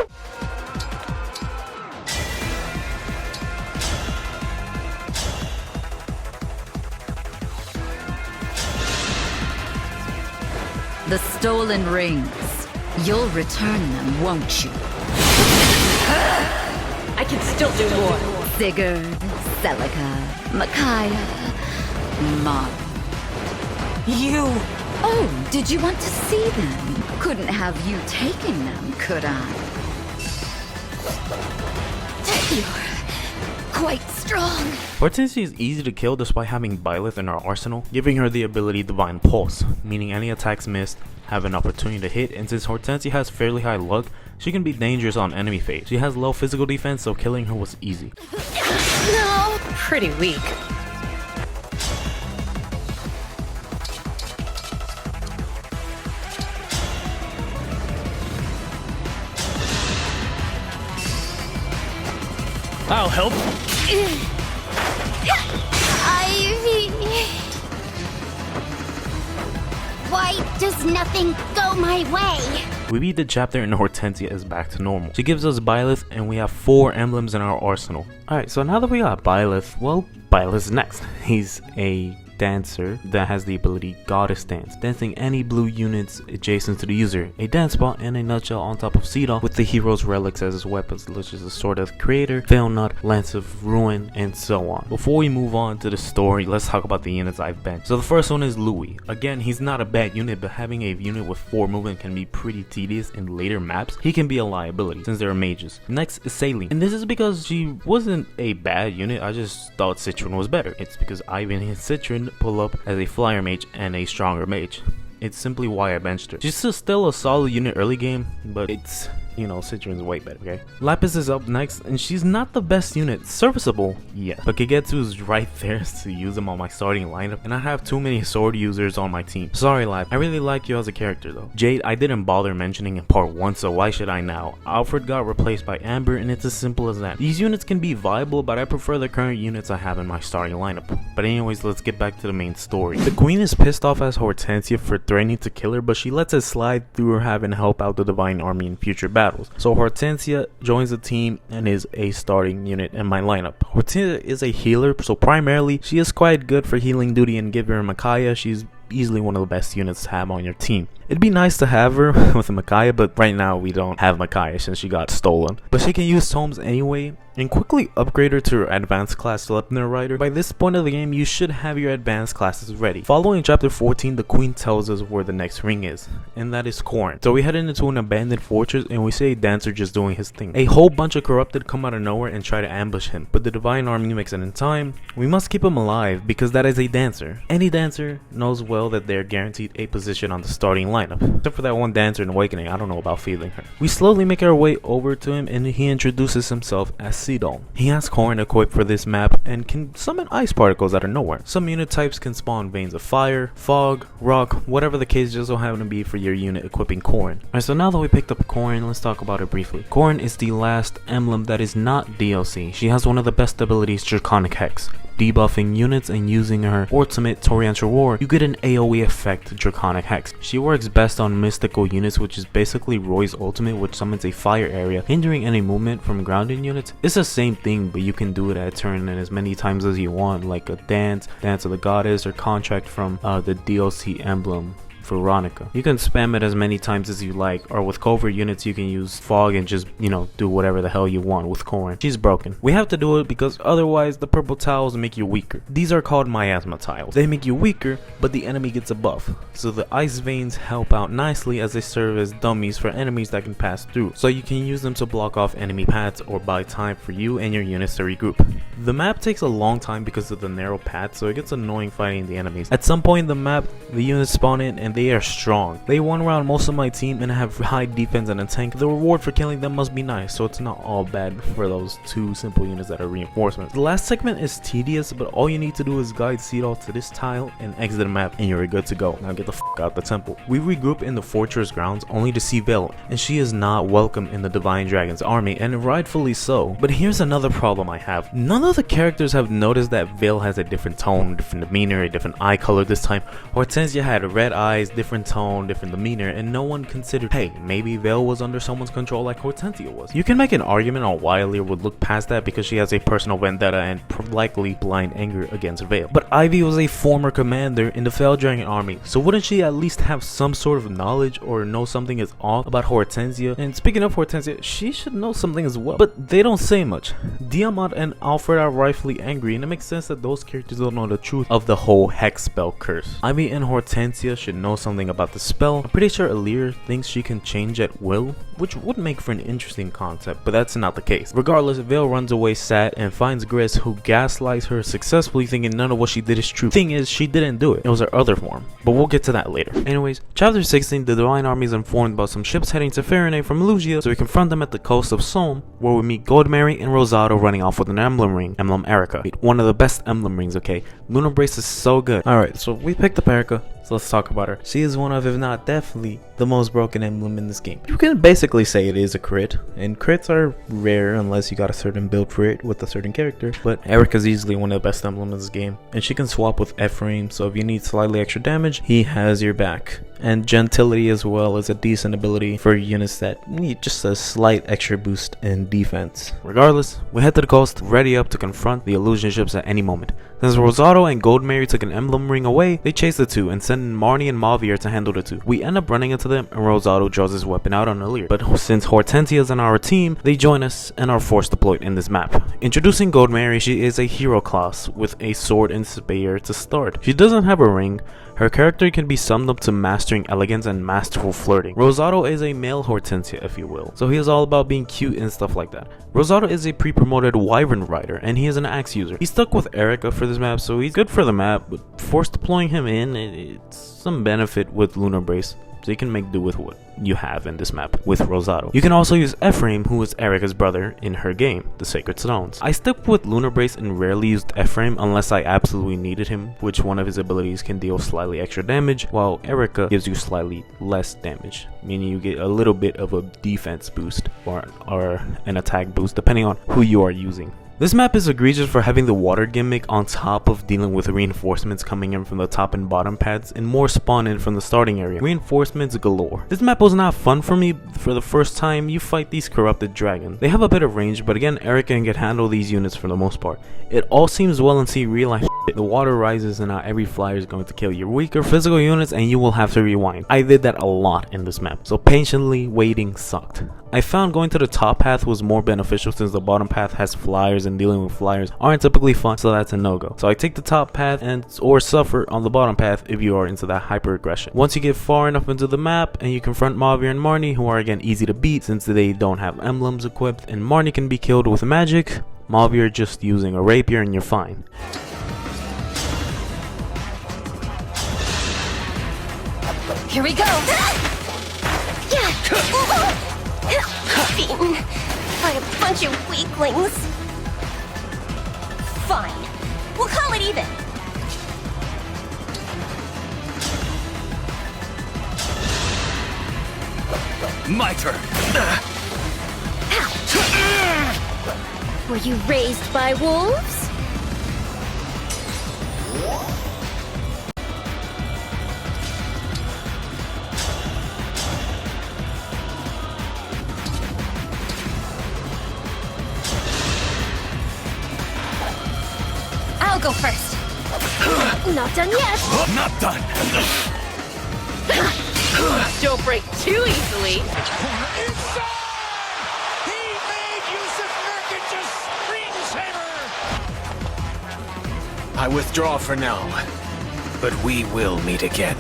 The stolen rings. You'll return them, won't you? I can still do more. Sigurd, Celica, Micaiah, Mom. You! Oh, did you want to see them? Couldn't have you taking them, could I? You're quite strong. Hortensia is easy to kill despite having Byleth in her arsenal, giving her the ability Divine Pulse, meaning any attacks missed have an opportunity to hit, and since Hortensia has fairly high luck, she can be dangerous on enemy phase. She has low physical defense, so killing her was easy. No! Pretty weak. I'll help. Why does nothing go my way? We beat the chapter and Hortensia is back to normal. She gives us Byleth and we have 4 emblems in our arsenal. Alright, so now that we got Byleth, well, Byleth's next. He's a dancer that has the ability Goddess Dance, dancing any blue units adjacent to the user. A dance spot in a nutshell on top of Cedar, with the hero's relics as his weapons, which is the Sword of the Creator, Veil Nut, Lance of Ruin, and so on. Before we move on to the story, let's talk about the units I've benched. So the first one is Louis. Again, he's not a bad unit, but having a unit with 4 movement can be pretty tedious in later maps. He can be a liability since they're mages. Next is Saline, and this is because she wasn't a bad unit, I just thought Citron was better. It's because Ivan and Citron pull up as a flyer mage and a stronger mage. It's simply why I benched her. She's still a solid unit early game, but it's, you know, Citron's way better, okay? Lapis is up next, and she's not the best unit. Serviceable, yeah, but Kagetsu is right there to use them on my starting lineup, and I have too many sword users on my team. Sorry, Lap, I really like you as a character though. Jade, I didn't bother mentioning in part 1, so why should I now? Alfred got replaced by Amber, and it's as simple as that. These units can be viable, but I prefer the current units I have in my starting lineup. But anyways, let's get back to the main story. The queen is pissed off as Hortensia for threatening to kill her, but she lets it slide through her having to help out the Divine Army in future battles. So Hortensia joins the team and is a starting unit in my lineup. Hortensia is a healer, so primarily she is quite good for healing duty, and given her Micaiah, she's easily one of the best units to have on your team. It'd be nice to have her with a Micaiah, but right now we don't have Micaiah since she got stolen. But she can use tomes anyway, and quickly upgrade her to her advanced class Sleipnir Rider. By this point of the game, you should have your advanced classes ready. Following chapter 14, the queen tells us where the next ring is, and that is Khorne. So we head into an abandoned fortress and we see a dancer just doing his thing. A whole bunch of corrupted come out of nowhere and try to ambush him, but the divine army makes it in time. We must keep him alive because that is a dancer. Any dancer knows well that they're guaranteed a position on the starting lineup, except for that one dancer in Awakening. I don't know about feeling her. We slowly make our way over to him and he introduces himself as Sidon. He has Khorne equipped for this map and can summon ice particles out of nowhere. Some unit types can spawn veins of fire, fog, rock, whatever the case just so happen to be for your unit equipping Khorne. Alright, so now that we picked up Khorne, let's talk about her briefly. Khorne is the last emblem that is not DLC. She has one of the best abilities, Draconic Hex. Debuffing units and using her ultimate Torrential Roar, you get an AoE effect, Draconic Hex. She works best on mystical units, which is basically Roy's ultimate, which summons a fire area, hindering any movement from grounded units. It's the same thing, but you can do it at a turn and as many times as you want, like a Dance of the Goddess, or Contract from the DLC Emblem. Veronica. You can spam it as many times as you like, or with covert units you can use fog and just, do whatever the hell you want with Khorne. She's broken. We have to do it because otherwise the purple tiles make you weaker. These are called miasma tiles. They make you weaker, but the enemy gets a buff. So the ice veins help out nicely as they serve as dummies for enemies that can pass through. So you can use them to block off enemy paths or buy time for you and your units to regroup. The map takes a long time because of the narrow path, so it gets annoying fighting the enemies. At some point in the map, the units spawn in and they are strong. They one round most of my team and have high defense and a tank. The reward for killing them must be nice, so it's not all bad for those two simple units that are reinforcements. The last segment is tedious, but all you need to do is guide Sidon to this tile and exit the map and you're good to go. Now get the f out the temple. We regroup in the fortress grounds only to see Vale, and she is not welcome in the Divine Dragon's army, and rightfully so. But here's another problem I have. None of the characters have noticed that Vale has a different tone, different demeanor, a different eye color this time. Hortensia had red eyes, different tone, different demeanor, and no one considered, hey, maybe Vale was under someone's control like Hortensia was. You can make an argument on why Lear would look past that because she has a personal vendetta and likely blind anger against Vale. But Ivy was a former commander in the Fell Dragon army, so wouldn't she at least have some sort of knowledge or know something is off about Hortensia? And speaking of Hortensia, she should know something as well, but they don't say much. Diamant and Alfred are rightfully angry, and it makes sense that those characters don't know the truth of the whole hex spell curse. Ivy and Hortensia should know something about the spell. I'm pretty sure Alir thinks she can change at will, which would make for an interesting concept, but that's not the case. Regardless, Vale runs away sad and finds Gris, who gaslights her successfully, thinking none of what she did is true. Thing is, she didn't do it. It was her other form, but we'll get to that later. Anyways, chapter 16, the Divine Army is informed about some ships heading to Farinay from Lugia, so we confront them at the coast of Somme, where we meet Goldmary and Rosado running off with an emblem ring, Emblem Erica. One of the best emblem rings, okay? Lunar Brace is so good. Alright, so we picked up Erica, so let's talk about her. She is one of, if not definitely, the most broken emblem in this game. You can basically say it is a crit, and crits are rare unless you got a certain build for it with a certain character, but Erica's easily one of the best emblems in this game, and she can swap with Ephraim, so if you need slightly extra damage, he has your back. And Gentility as well is a decent ability for units that need just a slight extra boost in defense. Regardless, we head to the coast, ready up to confront the illusion ships at any moment. Since Rosado and Goldmary took an emblem ring away, they chase the two and send in Marnie and Mavier to handle the two. We end up running into them and Rosado draws his weapon out on Alir, but since Hortensia is on our team, they join us and are force deployed in this map. Introducing Goldmary, she is a hero class with a sword and spear to start. She doesn't have a ring. Her character can be summed up to mastering elegance and masterful flirting. Rosado is a male Hortensia, if you will, so he is all about being cute and stuff like that. Rosado is a pre-promoted Wyvern rider, and he is an axe user. He's stuck with Erica for this map, so he's good for the map, but force deploying him in, it's some benefit with Lunar Brace. So you can make do with what you have in this map with Rosado. You can also use Ephraim, who is Erica's brother, in her game, the Sacred Stones. I stuck with Lunar Brace and rarely used Ephraim unless I absolutely needed him, which one of his abilities can deal slightly extra damage, while Erica gives you slightly less damage, meaning you get a little bit of a defense boost or an attack boost depending on who you are using. This map is egregious for having the water gimmick on top of dealing with reinforcements coming in from the top and bottom paths and more spawn in from the starting area. Reinforcements galore. This map was not fun for me for the first time you fight these corrupted dragons. They have a bit of range, but again, Erica can handle these units for the most part. It all seems well until you realize the water rises and not every flyer is going to kill your weaker physical units and you will have to rewind. I did that a lot in this map, so patiently waiting sucked. I found going to the top path was more beneficial since the bottom path has flyers and dealing with flyers aren't typically fun, so that's a no-go. So I take the top path and or suffer on the bottom path if you are into that hyper aggression. Once you get far enough into the map and you confront Mavir and Marnie, who are again easy to beat since they don't have emblems equipped and Marnie can be killed with magic, Mavir just using a rapier and you're fine. Here we go! Beaten by a bunch of weaklings. Fine. We'll call it even. My turn. Were you raised by wolves? I'll go first. Not done yet. Not done. Don't break too easily. He made use of Nurkic's screensaver. I withdraw for now, but we will meet again.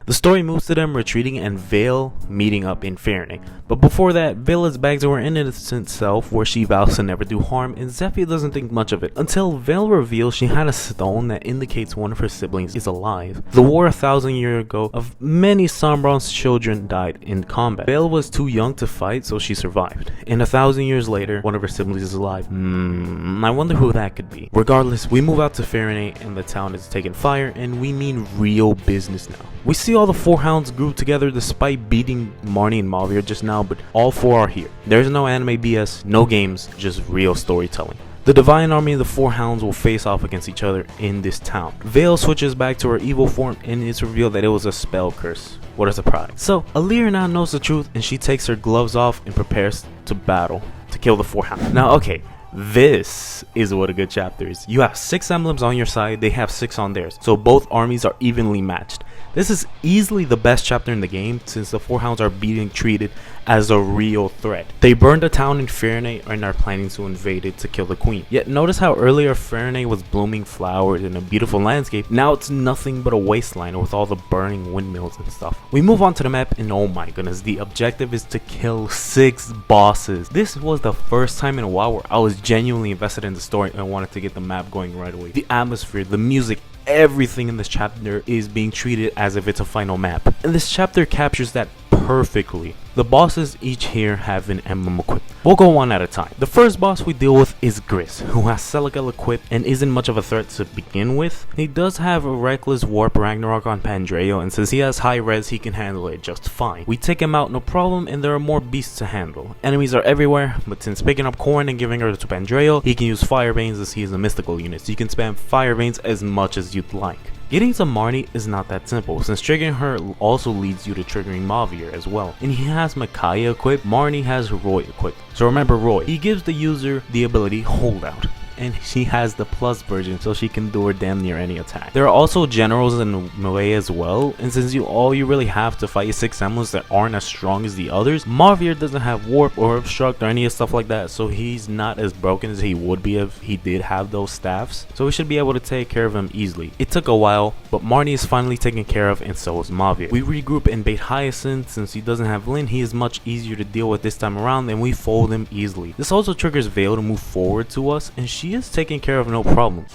The story moves to them retreating and Vale meeting up in Fairney. But before that, Vale is back to her innocent self where she vows to never do harm and Zephyr doesn't think much of it. Until Vale reveals she had a stone that indicates one of her siblings is alive. The war 1,000 years ago of many Sombron's children died in combat. Vale was too young to fight so she survived. And 1,000 years later, one of her siblings is alive. I wonder who that could be. Regardless, we move out to Fairney and the town is taking fire and we mean real business now. We see all the 4 hounds group together despite beating Marnie and Mavir just now, but all 4 are here. There's no anime BS, no games, just real storytelling. The Divine Army and the 4 hounds will face off against each other in this town. Vale switches back to her evil form and it's revealed that it was a spell curse. What a surprise. So, Aaliyah now knows the truth and she takes her gloves off and prepares to battle to kill the 4 hounds. Now, okay. This is what a good chapter is. You have 6 emblems on your side, they have 6 on theirs, so both armies are evenly matched. This is easily the best chapter in the game since the 4 hounds are being treated as a real threat. They burned the town in Fairney and are planning to invade it to kill the queen. Yet notice how earlier Fairney was blooming flowers and a beautiful landscape. Now it's nothing but a wasteland with all the burning windmills and stuff. We move on to the map and oh my goodness, the objective is to kill 6 bosses. This was the first time in a while where I was genuinely invested in the story and wanted to get the map going right away. The atmosphere, the music, everything in this chapter is being treated as if it's a final map. And this chapter captures that perfectly. The bosses each here have an emblem equipped. We'll go one at a time. The first boss we deal with is Gris, who has Celical equipped and isn't much of a threat to begin with. He does have a reckless warp Ragnarok on Pandreo, and since he has high res he can handle it just fine. We take him out no problem and there are more beasts to handle. Enemies are everywhere, but since picking up Corn and giving her to Pandreo, he can use Fire Veins as he is a mystical unit, so you can spam Fire Veins as much as you'd like. Getting to Marnie is not that simple, since triggering her also leads you to triggering Mavir as well. And he has Micaiah equipped, Marnie has Roy equipped. So remember Roy, he gives the user the ability Holdout. And she has the plus version so she can endure damn near any attack. There are also generals in melee as well, and since all you really have to fight is 6 emblems that aren't as strong as the others, Mavir doesn't have warp or obstruct or any stuff like that, so he's not as broken as he would be if he did have those staffs, so we should be able to take care of him easily. It took a while, but Marnie is finally taken care of and so is Mavir. We regroup and bait Hyacinth. Since he doesn't have Lyn, he is much easier to deal with this time around and we fold him easily. This also triggers Vale to move forward to us and she is taken care of no problem.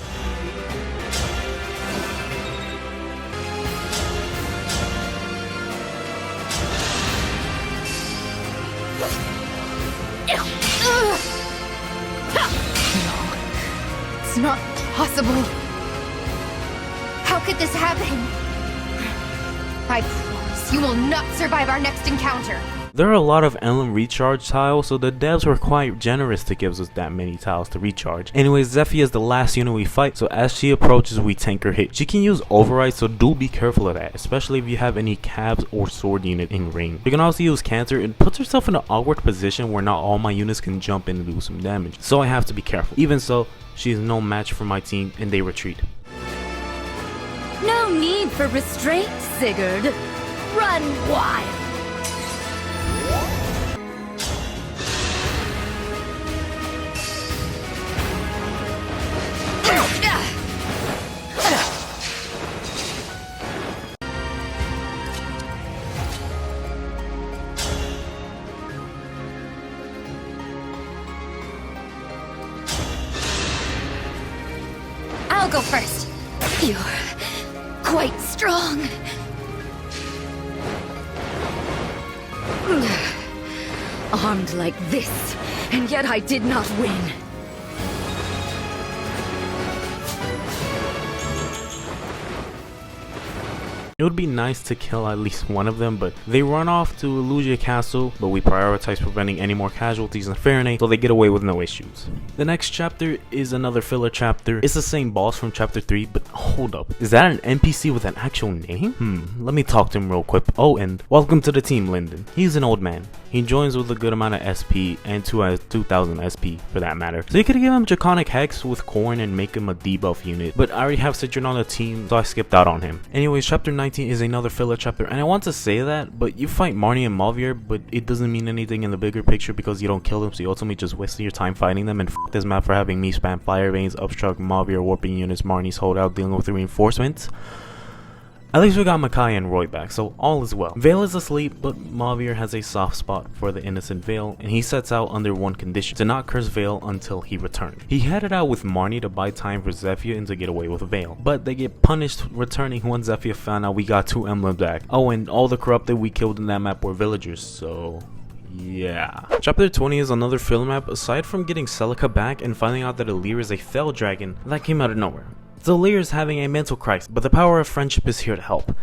It's not possible. How could this happen? I promise you will not survive our next encounter. There are a lot of Emblem recharge tiles, so the devs were quite generous to give us that many tiles to recharge. Anyways, Zephyr is the last unit we fight, so as she approaches we tank her hit. She can use override, so do be careful of that, especially if you have any cabs or sword unit in range. You can also use cancer and puts herself in an awkward position where not all my units can jump in and do some damage, so I have to be careful. Even so, she is no match for my team and they retreat. No need for restraint, Sigurd. Run wild. I'll go first. You're quite strong. Armed like this, and yet I did not win. It would be nice to kill at least one of them, but they run off to Illusia Castle, but we prioritize preventing any more casualties in Fahrenheit, so they get away with no issues. The next chapter is another filler chapter. It's the same boss from chapter 3, but hold up. Is that an NPC with an actual name? Let me talk to him real quick. Oh, and welcome to the team, Lyndon. He's an old man. He joins with a good amount of SP, and 2000 SP for that matter. So you could give him Draconic Hex with Corn and make him a debuff unit, but I already have Citron on the team, so I skipped out on him. Anyways, chapter 19 is another filler chapter, and I want to say that, but you fight Marnie and Mavier, but it doesn't mean anything in the bigger picture because you don't kill them, so you ultimately just wasting your time fighting them, and f this map for having me spam Fire Veins, Obstruct, Mavier, Warping units, Marnie's holdout, dealing with the reinforcements. At least we got Makai and Roy back, so all is well. Vale is asleep, but Mavier has a soft spot for the innocent Vale, and he sets out under one condition: to not curse Vale until he returns. He headed out with Marnie to buy time for Zephyr and to get away with Vale, but they get punished returning when Zephyr found out we got 2 emblems back. Oh, and all the corrupted we killed in that map were villagers, so yeah. Chapter 20 is another filler map. Aside from getting Celica back and finding out that Alir is a fell dragon, that came out of nowhere. So Alir is having a mental crisis, but the power of friendship is here to help.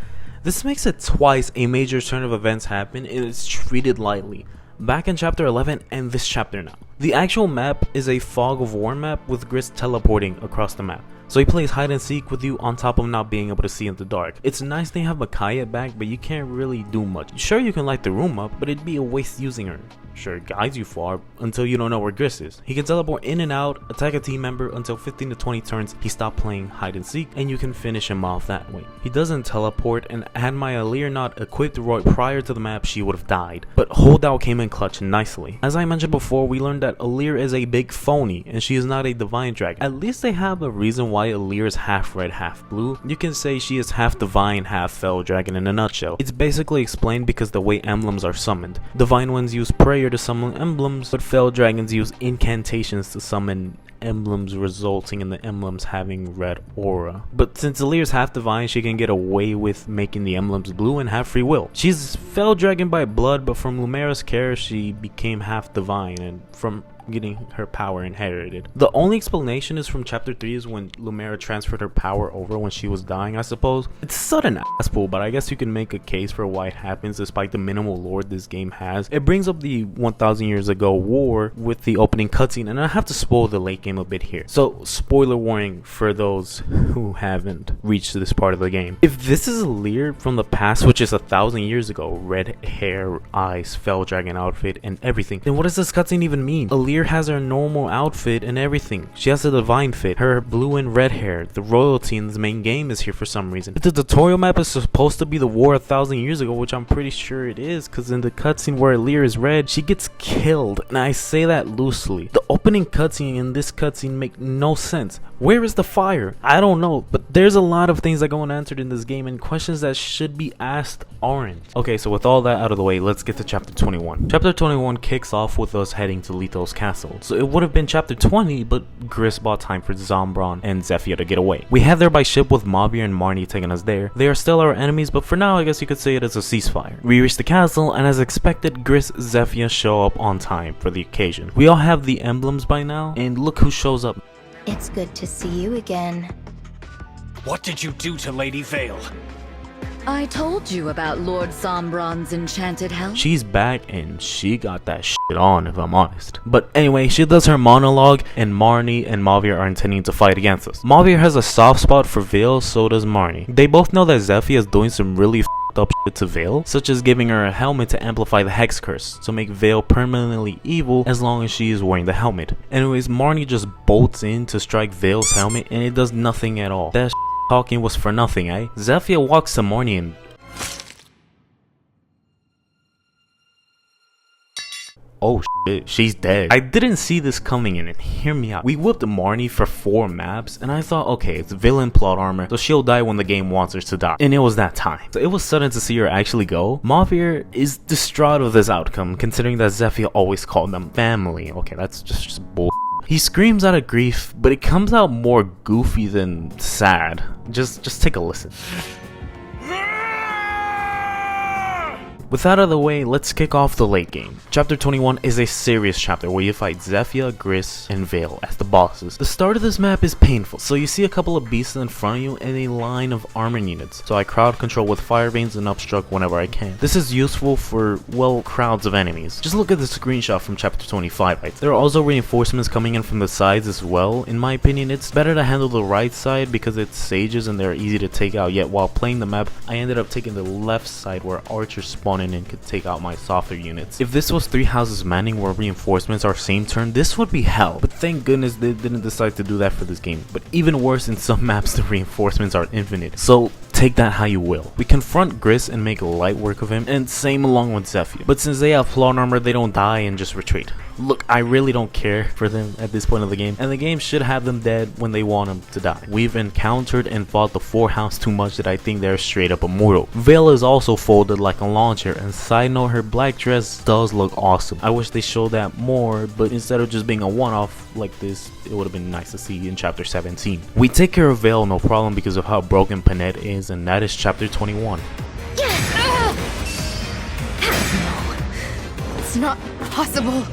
This makes it twice a major turn of events happen, and it's treated lightly. Back in chapter 11 and this chapter now. The actual map is a fog of war map with Gris teleporting across the map. So he plays hide and seek with you on top of not being able to see in the dark. It's nice they have Makaya back, but you can't really do much. Sure, you can light the room up, but it'd be a waste using her. Sure, it guides you far until you don't know where Gris is. He can teleport in and out, attack a team member until 15 to 20 turns he stopped playing hide and seek, and you can finish him off that way. He doesn't teleport, and had my Alir not equipped Roy prior to the map, she would have died. But Holdout came in clutch nicely. As I mentioned before, we learned that Alir is a big phony, and she is not a divine dragon. At least they have a reason why Alir is half red, half blue. You can say she is half divine, half fell dragon in a nutshell. It's basically explained because the way emblems are summoned. Divine ones use prayer to summon emblems, but fell dragons use incantations to summon emblems, resulting in the emblems having red aura. But since Alir is half divine, she can get away with making the emblems blue and have free will. She's fell dragon by blood, but from Lumera's care she became half divine, and from getting her power inherited. The only explanation is from chapter 3 is when Lumera transferred her power over when she was dying, I suppose. It's sudden ass pull, but I guess you can make a case for why it happens despite the minimal lore this game has. It brings up the 1000 years ago war with the opening cutscene, and I have to spoil the late game a bit here. So spoiler warning for those who haven't reached this part of the game. If this is Alir from the past, which is 1000 years ago, red hair, eyes, fell dragon outfit, and everything, then what does this cutscene even mean? Alir has her normal outfit and everything. She has a divine fit, her blue and red hair. The royalty in this main game is here for some reason. If the tutorial map is supposed to be the war 1000 years ago, which I'm pretty sure it is, because in the cutscene where Alir is red, she gets killed, and I say that loosely. The opening cutscene and this cutscene make no sense. Where is the fire? I don't know, but there's a lot of things that go unanswered in this game, and questions that should be asked aren't. Okay, so with all that out of the way, let's get to chapter 21. Chapter 21 kicks off with us heading to Leto's castle. So it would have been chapter 20, but Gris bought time for Zombron and Zephyr to get away. We head there by ship with Mavier and Marnie taking us there. They are still our enemies, but for now I guess you could say it is a ceasefire. We reach the castle, and as expected, Gris and Zephyr show up on time for the occasion. We all have the emblems by now, and look who shows up. It's good to see you again. What did you do to Lady Vale? I told you about Lord Sombron's enchanted hell. She's back and she got that shit on, if I'm honest. But anyway, she does her monologue and Marnie and Mauvier are intending to fight against us. Mauvier has a soft spot for Vale, so does Marnie. They both know that Zephyr is doing some really up shit to Vale, such as giving her a helmet to amplify the hex curse, to make Vale permanently evil as long as she is wearing the helmet. Anyways, Marnie just bolts in to strike Vale's helmet and it does nothing at all. That talking was for nothing, eh? Zephyr walks to Marnie and oh shit, she's dead. I didn't see this coming in, and hear me out. We whipped Marnie for 4 maps, and I thought, okay, it's villain plot armor, so she'll die when the game wants her to die. And it was that time. So it was sudden to see her actually go. Mauvier is distraught of this outcome, considering that Zephyr always called them family. Okay, that's just bull. He screams out of grief, but it comes out more goofy than sad. Just take a listen. With that out of the way, let's kick off the late game. Chapter 21 is a serious chapter where you fight Zephyr, Gris, and Vale as the bosses. The start of this map is painful, so you see a couple of beasts in front of you and a line of armor units, so I crowd control with fire veins and upstruck whenever I can. This is useful for, well, crowds of enemies. Just look at the screenshot from chapter 25 right there. Are also reinforcements coming in from the sides as well. In my opinion, it's better to handle the right side because it's sages and they're easy to take out, yet while playing the map, I ended up taking the left side where archers spawn in and could take out my softer units. If this was 3 houses manning where reinforcements are same turn, this would be hell, but thank goodness they didn't decide to do that for this game. But even worse, in some maps the reinforcements are infinite, so take that how you will. We confront Gris and make light work of him, and same along with Zephyr, but since they have plot armor they don't die and just retreat. Look, I really don't care for them at this point of the game, and the game should have them dead when they want them to die. We've encountered and fought the 4 house too much that I think they're straight up immortal. Vale is also folded like a launcher, and side note, her black dress does look awesome. I wish they showed that more, but instead of just being a one-off like this, it would have been nice to see in chapter 17. We take care of Vale no problem because of how broken Panette is, and that is chapter 21. No, it's not possible.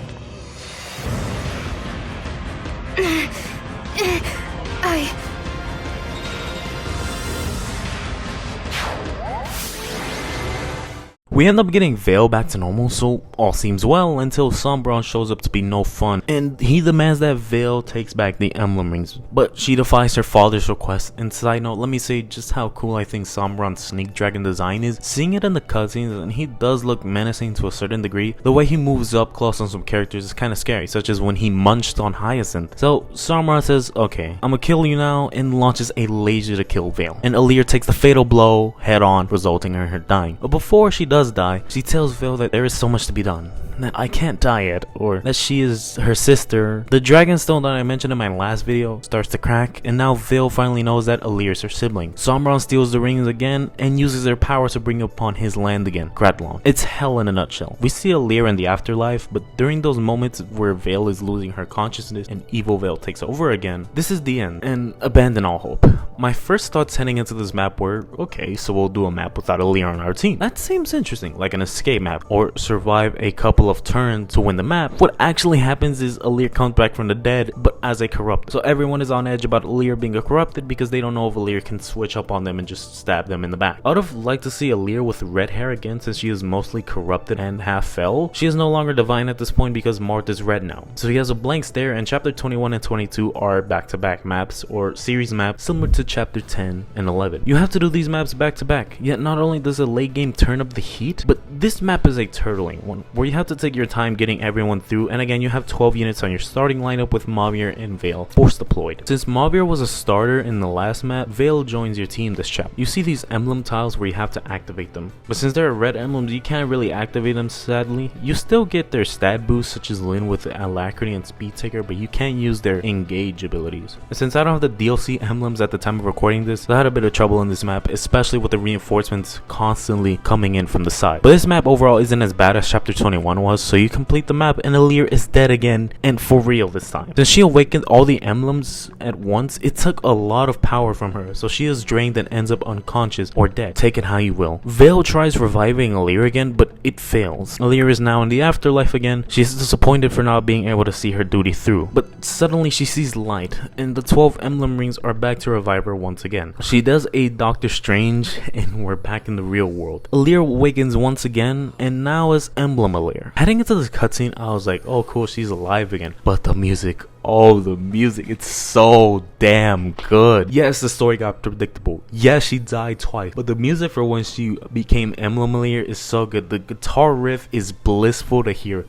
We end up getting Vale back to normal, so all seems well until Sombron shows up to be no fun, and he demands that Vale takes back the emblem rings, but she defies her father's request. And side note, let me say just how cool I think Sombron's snake dragon design is. Seeing it in the cutscenes, and he does look menacing to a certain degree. The way he moves up close on some characters is kind of scary, such as when he munched on Hyacinth. So Sombron says, okay, I'm gonna kill you now, and launches a laser to kill Vale, and Alear takes the fatal blow head on, resulting in her dying. But before she does die, she tells Vale that there is so much to be done, that I can't die yet, or that she is her sister. The dragon stone that I mentioned in my last video starts to crack, and now Vale finally knows that Alear is her sibling. Sombron steals the rings again and uses their power to bring upon his land again, Gratlon. It's hell in a nutshell. We see Alear in the afterlife, but during those moments where Vale is losing her consciousness and evil Vale takes over again, this is the end, and abandon all hope. My first thoughts heading into this map were, okay, so we'll do a map without Alear on our team. That seems interesting, like an escape map, or survive a couple of turns to win the map. What actually happens is Alear comes back from the dead, but as a corrupted. So everyone is on edge about Alear being a corrupted because they don't know if Alear can switch up on them and just stab them in the back. I would have liked to see Alear with red hair again, since she is mostly corrupted and half fell. She is no longer divine at this point because Marth is red now. So he has a blank stare, and chapter 21 and 22 are back-to-back maps, or series maps, similar to chapter 10 and 11. You have to do these maps back-to-back, yet not only does the late game turn up the heat, but this map is a turtling one, where you have to take your time getting everyone through, and again you have 12 units on your starting lineup with Mauvier and Vale force deployed. Since Mauvier was a starter in the last map, Vale joins your team this chapter. You see these emblem tiles where you have to activate them, but since they're red emblems you can't really activate them sadly. You still get their stat boosts such as Lyn with Alacrity and Speed Taker, but you can't use their engage abilities. And since I don't have the DLC emblems at the time of recording this, I had a bit of trouble in this map, especially with the reinforcements constantly coming in from the the side. But this map overall isn't as bad as chapter 21 was, so you complete the map and Alear is dead again, and for real this time. Since she awakened all the emblems at once, it took a lot of power from her, so she is drained and ends up unconscious or dead. Take it how you will. Vale tries reviving Alear again, but it fails. Alear is now in the afterlife again. She is disappointed for not being able to see her duty through, but suddenly she sees light, and the 12 emblem rings are back to revive her once again. She does a Doctor Strange, and we're back in the real world. Alear awakens once again, and now is Emblem Alear. Heading into this cutscene, I was like, oh cool, she's alive again. But the music, oh the music, it's so damn good. Yes, the story got predictable. Yes, she died twice, but the music for when she became Emblem Alear is so good. The guitar riff is blissful to hear.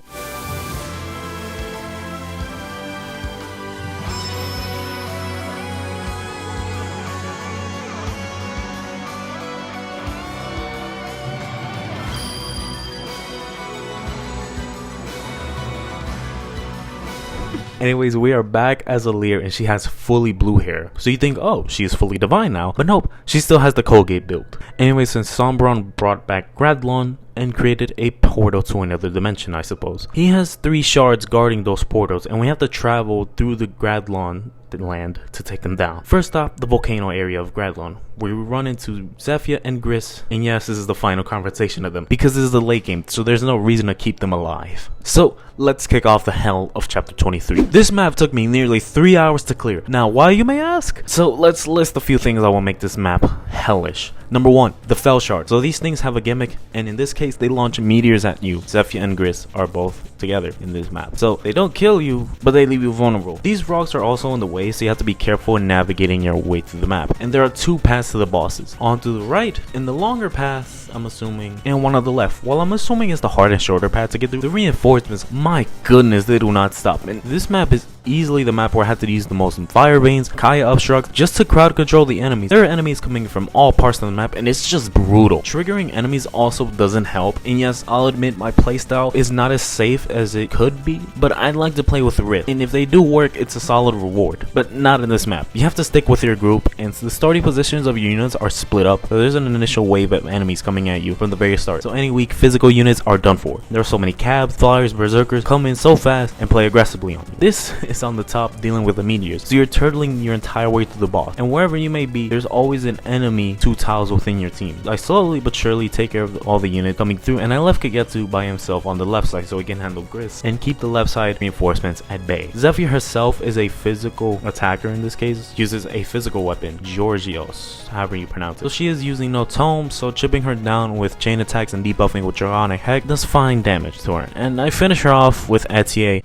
Anyways, we are back as Alear and she has fully blue hair. So you think, oh, she is fully divine now. But nope, she still has the Colgate build. Anyway, since Sombron brought back Gradlon and created a portal to another dimension, I suppose. He has 3 shards guarding those portals, and we have to travel through the Gradlon land to take them down. First stop, the volcano area of Gradlon, where we run into Zephyr and Gris, and yes, this is the final confrontation of them, because this is the late game, so there's no reason to keep them alive. So, let's kick off the hell of chapter 23. This map took me nearly 3 hours to clear. Now, why, you may ask? So, let's list a few things that will make this map hellish. Number 1, the Fell Shard. So these things have a gimmick, and in this case, they launch meteors at you. Zephyr and Gris are both together in this map. So they don't kill you, but they leave you vulnerable. These rocks are also in the way, so you have to be careful in navigating your way through the map. And there are 2 paths to the bosses. On to the right, in the longer path, I'm assuming, and one on the left. Well, I'm assuming it's the hard and shorter path to get through. The reinforcements, my goodness, they do not stop. And this map is easily the map where I had to use the most fire veins, Kaya obstructs, just to crowd control the enemies. There are enemies coming from all parts of the map, and it's just brutal. Triggering enemies also doesn't help, and yes, I'll admit my playstyle is not as safe as it could be, but I'd like to play with Rift, and if they do work, it's a solid reward, but not in this map. You have to stick with your group, and the starting positions of your units are split up, so there's an initial wave of enemies coming at you from the very start, so any weak physical units are done for. There are so many cabs, flyers, berserkers come in so fast and play aggressively on you. This is on the top dealing with the meteors, so you're turtling your entire way to the boss, and wherever you may be, there's always an enemy 2 tiles within your team. I slowly but surely take care of all the units coming through, and I left Kagetsu by himself on the left side so he can handle Gris and keep the left side reinforcements at bay. Zephyr herself is a physical attacker in this case, uses a physical weapon, Georgios, however you pronounce it. So she is using no tome, so chipping her down with chain attacks and debuffing with Dragonic Heck does fine damage to her, and I finish her off with Etier.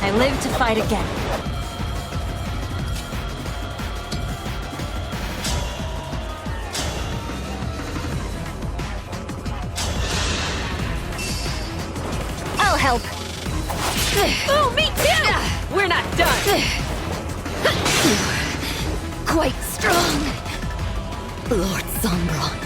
I live to fight again. I'll help. Oh, me too! We're not done. Quite strong, Lord Sombron.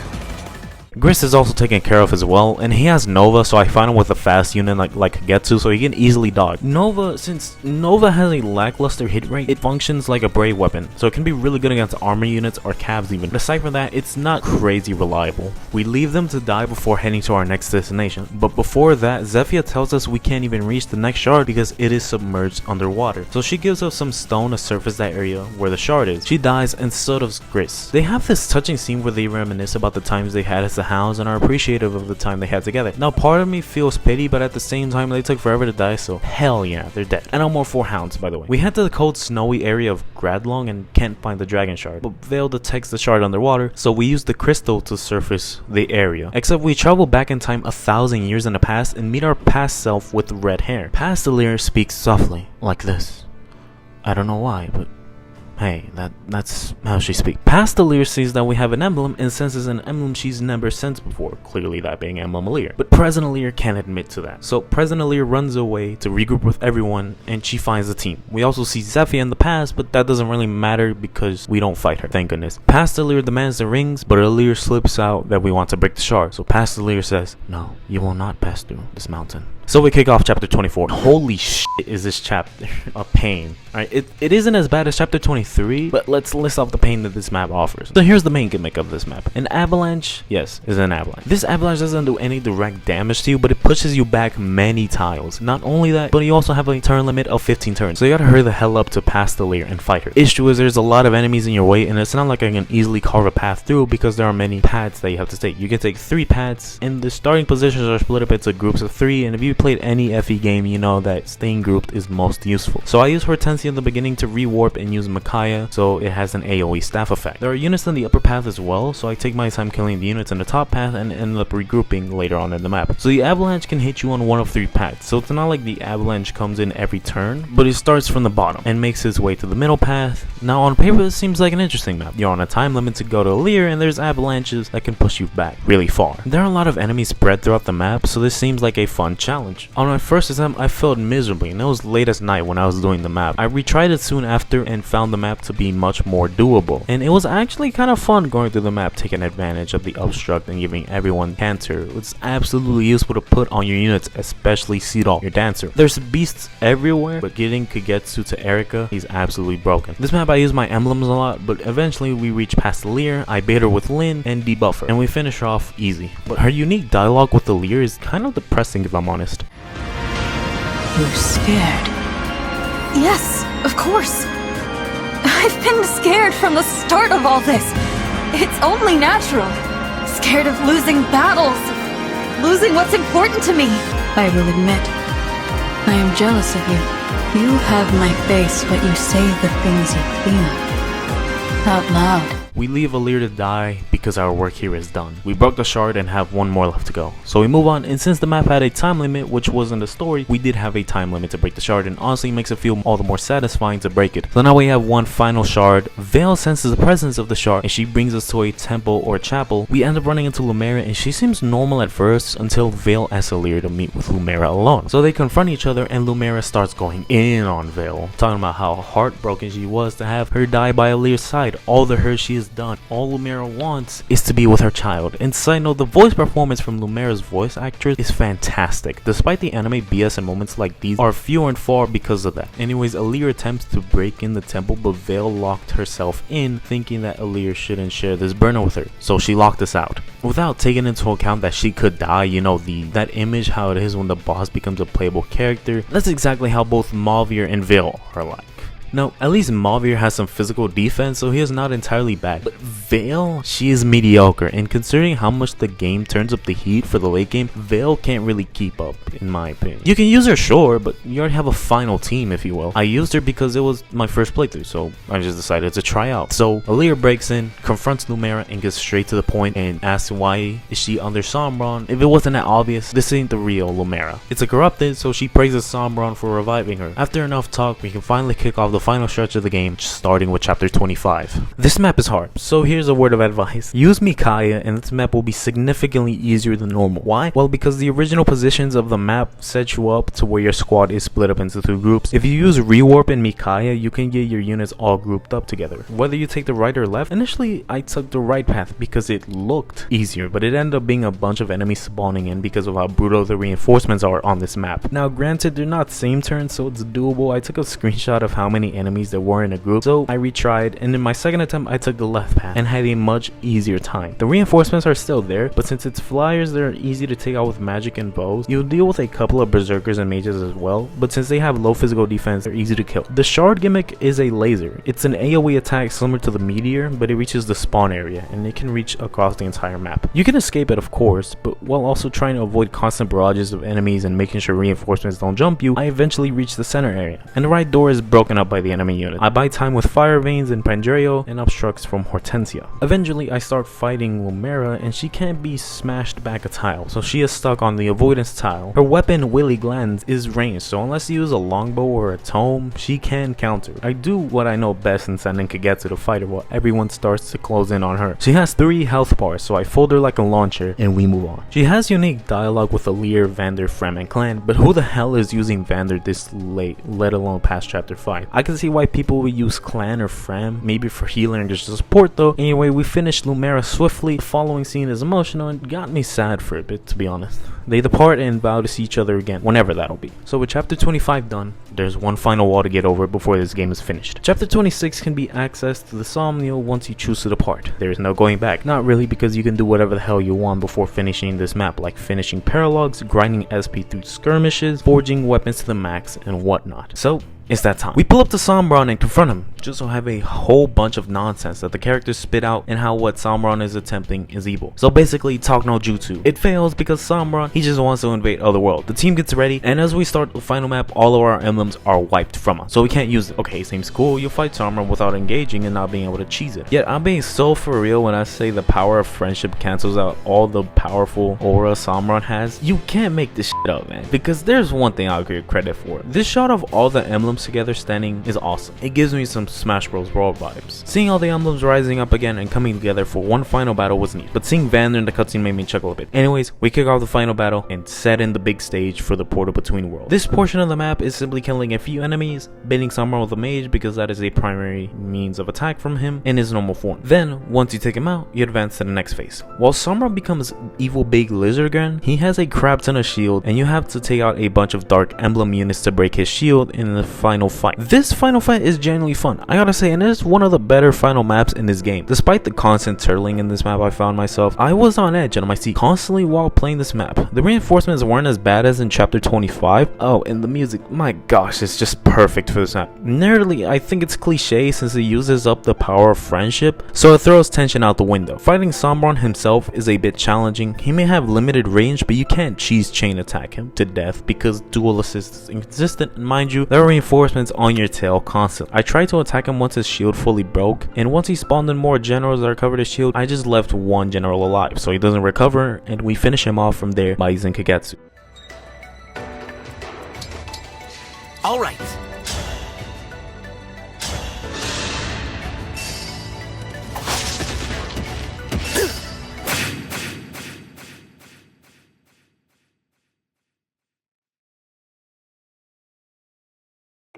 Gris is also taken care of as well, and he has Nova, so I find him with a fast unit like Kagetsu, so he can easily dodge. Nova, since Nova has a lackluster hit rate, it functions like a brave weapon, so it can be really good against armor units or cabs even. But aside from that, it's not crazy reliable. We leave them to die before heading to our next destination, but before that, Zephyr tells us we can't even reach the next shard because it is submerged underwater. So she gives us some stone to surface that area where the shard is. She dies, and so does Gris. They have this touching scene where they reminisce about the times they had as a hounds and are appreciative of the time they had together. Now, part of me feels pity, but at the same time, they took forever to die, so hell yeah, they're dead. And no more 4 hounds, by the way. We head to the cold, snowy area of Gradlon and can't find the dragon shard, but Vale detects the shard underwater, so we use the crystal to surface the area. Except we travel back in time 1,000 years in the past and meet our past self with red hair. Past Alear speaks softly, like this. I don't know why, but hey, that's how she speaks. Past Alear sees that we have an emblem and senses an emblem she's never sensed before, clearly that being Emblem Alear. But present Alear can't admit to that. So present Alear runs away to regroup with everyone, and she finds the team. We also see Zephyr in the past, but that doesn't really matter because we don't fight her, thank goodness. Past Alear demands the rings, but Alear slips out that we want to break the shard. So Past Alear says, no, you will not pass through this mountain. So we kick off chapter 24. Holy shit, is this chapter a pain. Alright, it isn't as bad as chapter 23, but let's list off the pain that this map offers. So here's the main gimmick of this map. An avalanche, yes, is an avalanche. This avalanche doesn't do any direct damage to you, but it pushes you back many tiles. Not only that, but you also have a turn limit of 15 turns. So you gotta hurry the hell up to pass the layer and fight her. Issue is there's a lot of enemies in your way, and it's not like I can easily carve a path through because there are many paths that you have to take. You can take 3 paths, and the starting positions are split up into groups of 3, and if you played any FE game, you know that staying grouped is most useful. So I use Hortensia in the beginning to rewarp and use Micaiah, so it has an AoE staff effect. There are units in the upper path as well, so I take my time killing the units in the top path and end up regrouping later on in the map. So the avalanche can hit you on one of 3 paths, so it's not like the avalanche comes in every turn, but it starts from the bottom and makes its way to the middle path. Now on paper this seems like an interesting map. You're on a time limit to go to Lear, and there's avalanches that can push you back really far. There are a lot of enemies spread throughout the map, so this seems like a fun challenge. On my first attempt I failed miserably, and it was late at night when I was doing the map. I retried it soon after and found the map to be much more doable, and it was actually kind of fun going through the map, taking advantage of the obstruct and giving everyone canter. It's absolutely useful to put on your units, especially Seedall, your dancer. There's beasts everywhere, but getting Kagetsu to Erika, he's absolutely broken. This map I use my emblems a lot, but eventually we reach past Lear, I bait her with Lyn and debuff her, and we finish her off easy. But her unique dialogue with the Lear is kind of depressing if I'm honest. You're scared. Yes, of course. I've been scared from the start of all this. It's only natural. Scared of losing battles, of losing what's important to me. I will admit, I am jealous of you. You have my face, but you say the things you feel. Out loud. We leave Alir to die because our work here is done. We broke the shard and have 1 more left to go. So we move on, and since the map had a time limit, which was in the story, we did have a time limit to break the shard, and honestly makes it feel all the more satisfying to break it. So now we have 1 final shard. Vale senses the presence of the shard, and she brings us to a temple or chapel. We end up running into Lumera, and she seems normal at first until Vale asks Alir to meet with Lumera alone. So they confront each other, and Lumera starts going in on Vale, talking about how heartbroken she was to have her die by Alir's side. All the hurt she has done. All Lumera wants is to be with her child. And side note, the voice performance from Lumera's voice actress is fantastic. Despite the anime BS and moments like these are few and far because of that. Anyways, Alir attempts to break in the temple, but Vale locked herself in, thinking that Alir shouldn't share this burner with her. So she locked us out. Without taking into account that she could die, you know, that image how it is when the boss becomes a playable character. That's exactly how both Mauvier and Vale are like. Now, at least Mauvier has some physical defense, so he is not entirely bad. But Vale, she is mediocre, and considering how much the game turns up the heat for the late game, Vale can't really keep up, in my opinion. You can use her, sure, but you already have a final team, if you will. I used her because it was my first playthrough, so I just decided to try out. So, Alir breaks in, confronts Lumera, and gets straight to the point and asks why is she under Sombron. If it wasn't that obvious, this ain't the real Lumera. It's a corrupted, so she praises Sombron for reviving her. After enough talk, we can finally kick off the final stretch of the game, starting with chapter 25. This map is hard, so here's a word of advice. Use Micaiah and this map will be significantly easier than normal. Why? Well, because the original positions of the map set you up to where your squad is split up into 2 groups. If you use Rewarp and Micaiah, you can get your units all grouped up together. Whether you take the right or left, initially I took the right path because it looked easier, but it ended up being a bunch of enemies spawning in because of how brutal the reinforcements are on this map. Now granted, they're not same turns, so it's doable. I took a screenshot of how many enemies there were in a group, so I retried, and in my second attempt I took the left path and had a much easier time. The reinforcements are still there, but since it's flyers, they're easy to take out with magic and bows. You'll deal with a couple of berserkers and mages as well, but since they have low physical defense, they're easy to kill. The shard gimmick is a laser. It's an AoE attack similar to the meteor, but it reaches the spawn area and it can reach across the entire map. You can escape it, of course, but while also trying to avoid constant barrages of enemies and making sure reinforcements don't jump you, I eventually reach the center area, and the right door is broken up by the enemy unit. I buy time with Fire Veins and Pangerio and obstructs from Hortensia. Eventually I start fighting Lumera, and she can't be smashed back a tile, so she is stuck on the avoidance tile. Her weapon Willy Glands is ranged, so unless you use a longbow or a tome, she can counter. I do what I know best in sending Kagetsu to fight her while everyone starts to close in on her. She has 3 health bars, so I fold her like a launcher and we move on. She has unique dialogue with Alir, Vander, Frem, and Clan, but who the hell is using Vander this late, let alone past chapter 5? I can see why people would use Clan or Frem, maybe for healing or just support though. Anyway, we finished Lumera swiftly. The following scene is emotional and got me sad for a bit, to be honest. they depart and vow to see each other again, whenever that'll be. So with chapter 25 done, there's one final wall to get over before this game is finished. Chapter 26 can be accessed to the Somnial once you choose to depart. There is no going back. Not really, because you can do whatever the hell you want before finishing this map, like finishing paralogs, grinding SP through skirmishes, forging weapons to the max, and whatnot. So it's that time. We pull up to Sombron and confront him, just so have a whole bunch of nonsense that the characters spit out and how what Sombron is attempting is evil. So basically, talk no jutsu. It fails because Sombron, he just wants to invade Otherworld. The team gets ready, and as we start the final map, all of our emblems are wiped from us, so we can't use it. Okay, seems cool, you fight Sombron without engaging and not being able to cheese it. Yet I'm being so for real when I say the power of friendship cancels out all the powerful aura Sombron has. You can't make this shit up, man, because there's one thing I'll give credit for. This shot of all the emblems together standing is awesome. It gives me some Smash Bros. Brawl vibes. Seeing all the emblems rising up again and coming together for one final battle was neat, but seeing Vander in the cutscene made me chuckle a bit. Anyways, we kick off the final battle and set in the big stage for the portal between worlds. This portion of the map is simply killing a few enemies, baiting Sombron with a mage because that is a primary means of attack from him in his normal form. Then, once you take him out, you advance to the next phase. While Sombron becomes evil big lizard again, he has a crap ton of shield, and you have to take out a bunch of dark emblem units to break his shield in the final fight. This final fight is genuinely fun, I gotta say, and it's one of the better final maps in this game. Despite the constant turtling in this map, I found myself, I was on edge on my seat constantly while playing this map. The reinforcements weren't as bad as in chapter 25. Oh, and the music, my gosh, it's just perfect for this map. Narratively, I think it's cliche since it uses up the power of friendship, so it throws tension out the window. Fighting Sombron himself is a bit challenging. He may have limited range, but you can't cheese chain attack him to death because dual assist is inconsistent, and mind you, there are reinforcements on your tail constantly. I tried to attack him once his shield fully broke, and once he spawned in more generals that recovered his shield, I just left one general alive so he doesn't recover, and we finish him off from there by using Kagetsu. All right.